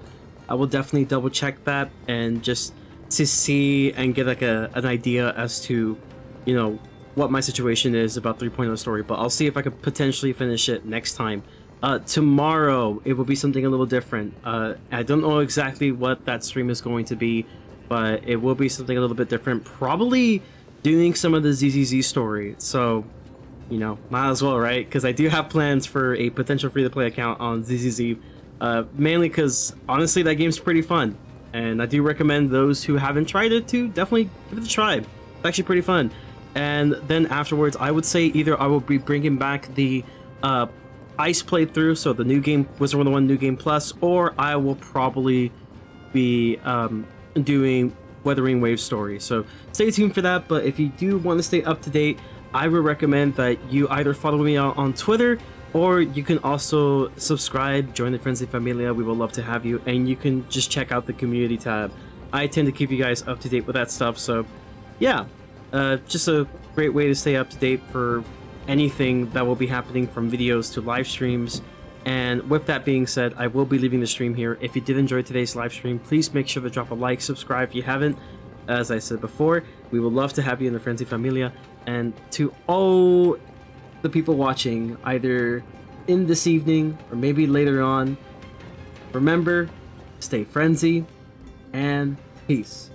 I will definitely double check that and just to see and get like an idea as to, you know, what my situation is about 3.0 story, but I'll see if I could potentially finish it next time. Tomorrow, it will be something a little different. I don't know exactly what that stream is going to be, but it will be something a little bit different. Probably doing some of the ZZZ story, so, you know, might as well, right? Because I do have plans for a potential free-to-play account on ZZZ, mainly because, honestly, that game's pretty fun, and I do recommend those who haven't tried it to definitely give it a try. It's actually pretty fun. And then afterwards, I would say either I will be bringing back the Ice playthrough, so the new game, Wizard 101 New Game Plus, or I will probably be doing Weathering Wave story. So stay tuned for that, but if you do want to stay up to date, I would recommend that you either follow me on Twitter, or you can also subscribe, join the Frenzy Familia. We would love to have you, and you can just check out the community tab. I tend to keep you guys up to date with that stuff, so yeah. Just a great way to stay up to date for anything that will be happening from videos to live streams. And with that being said, I will be leaving the stream here. If you did enjoy today's live stream, please make sure to drop a like, subscribe if you haven't. As I said before, we would love to have you in the Frenzy Familia. And to all the people watching, either in this evening or maybe later on, remember, stay frenzy and peace.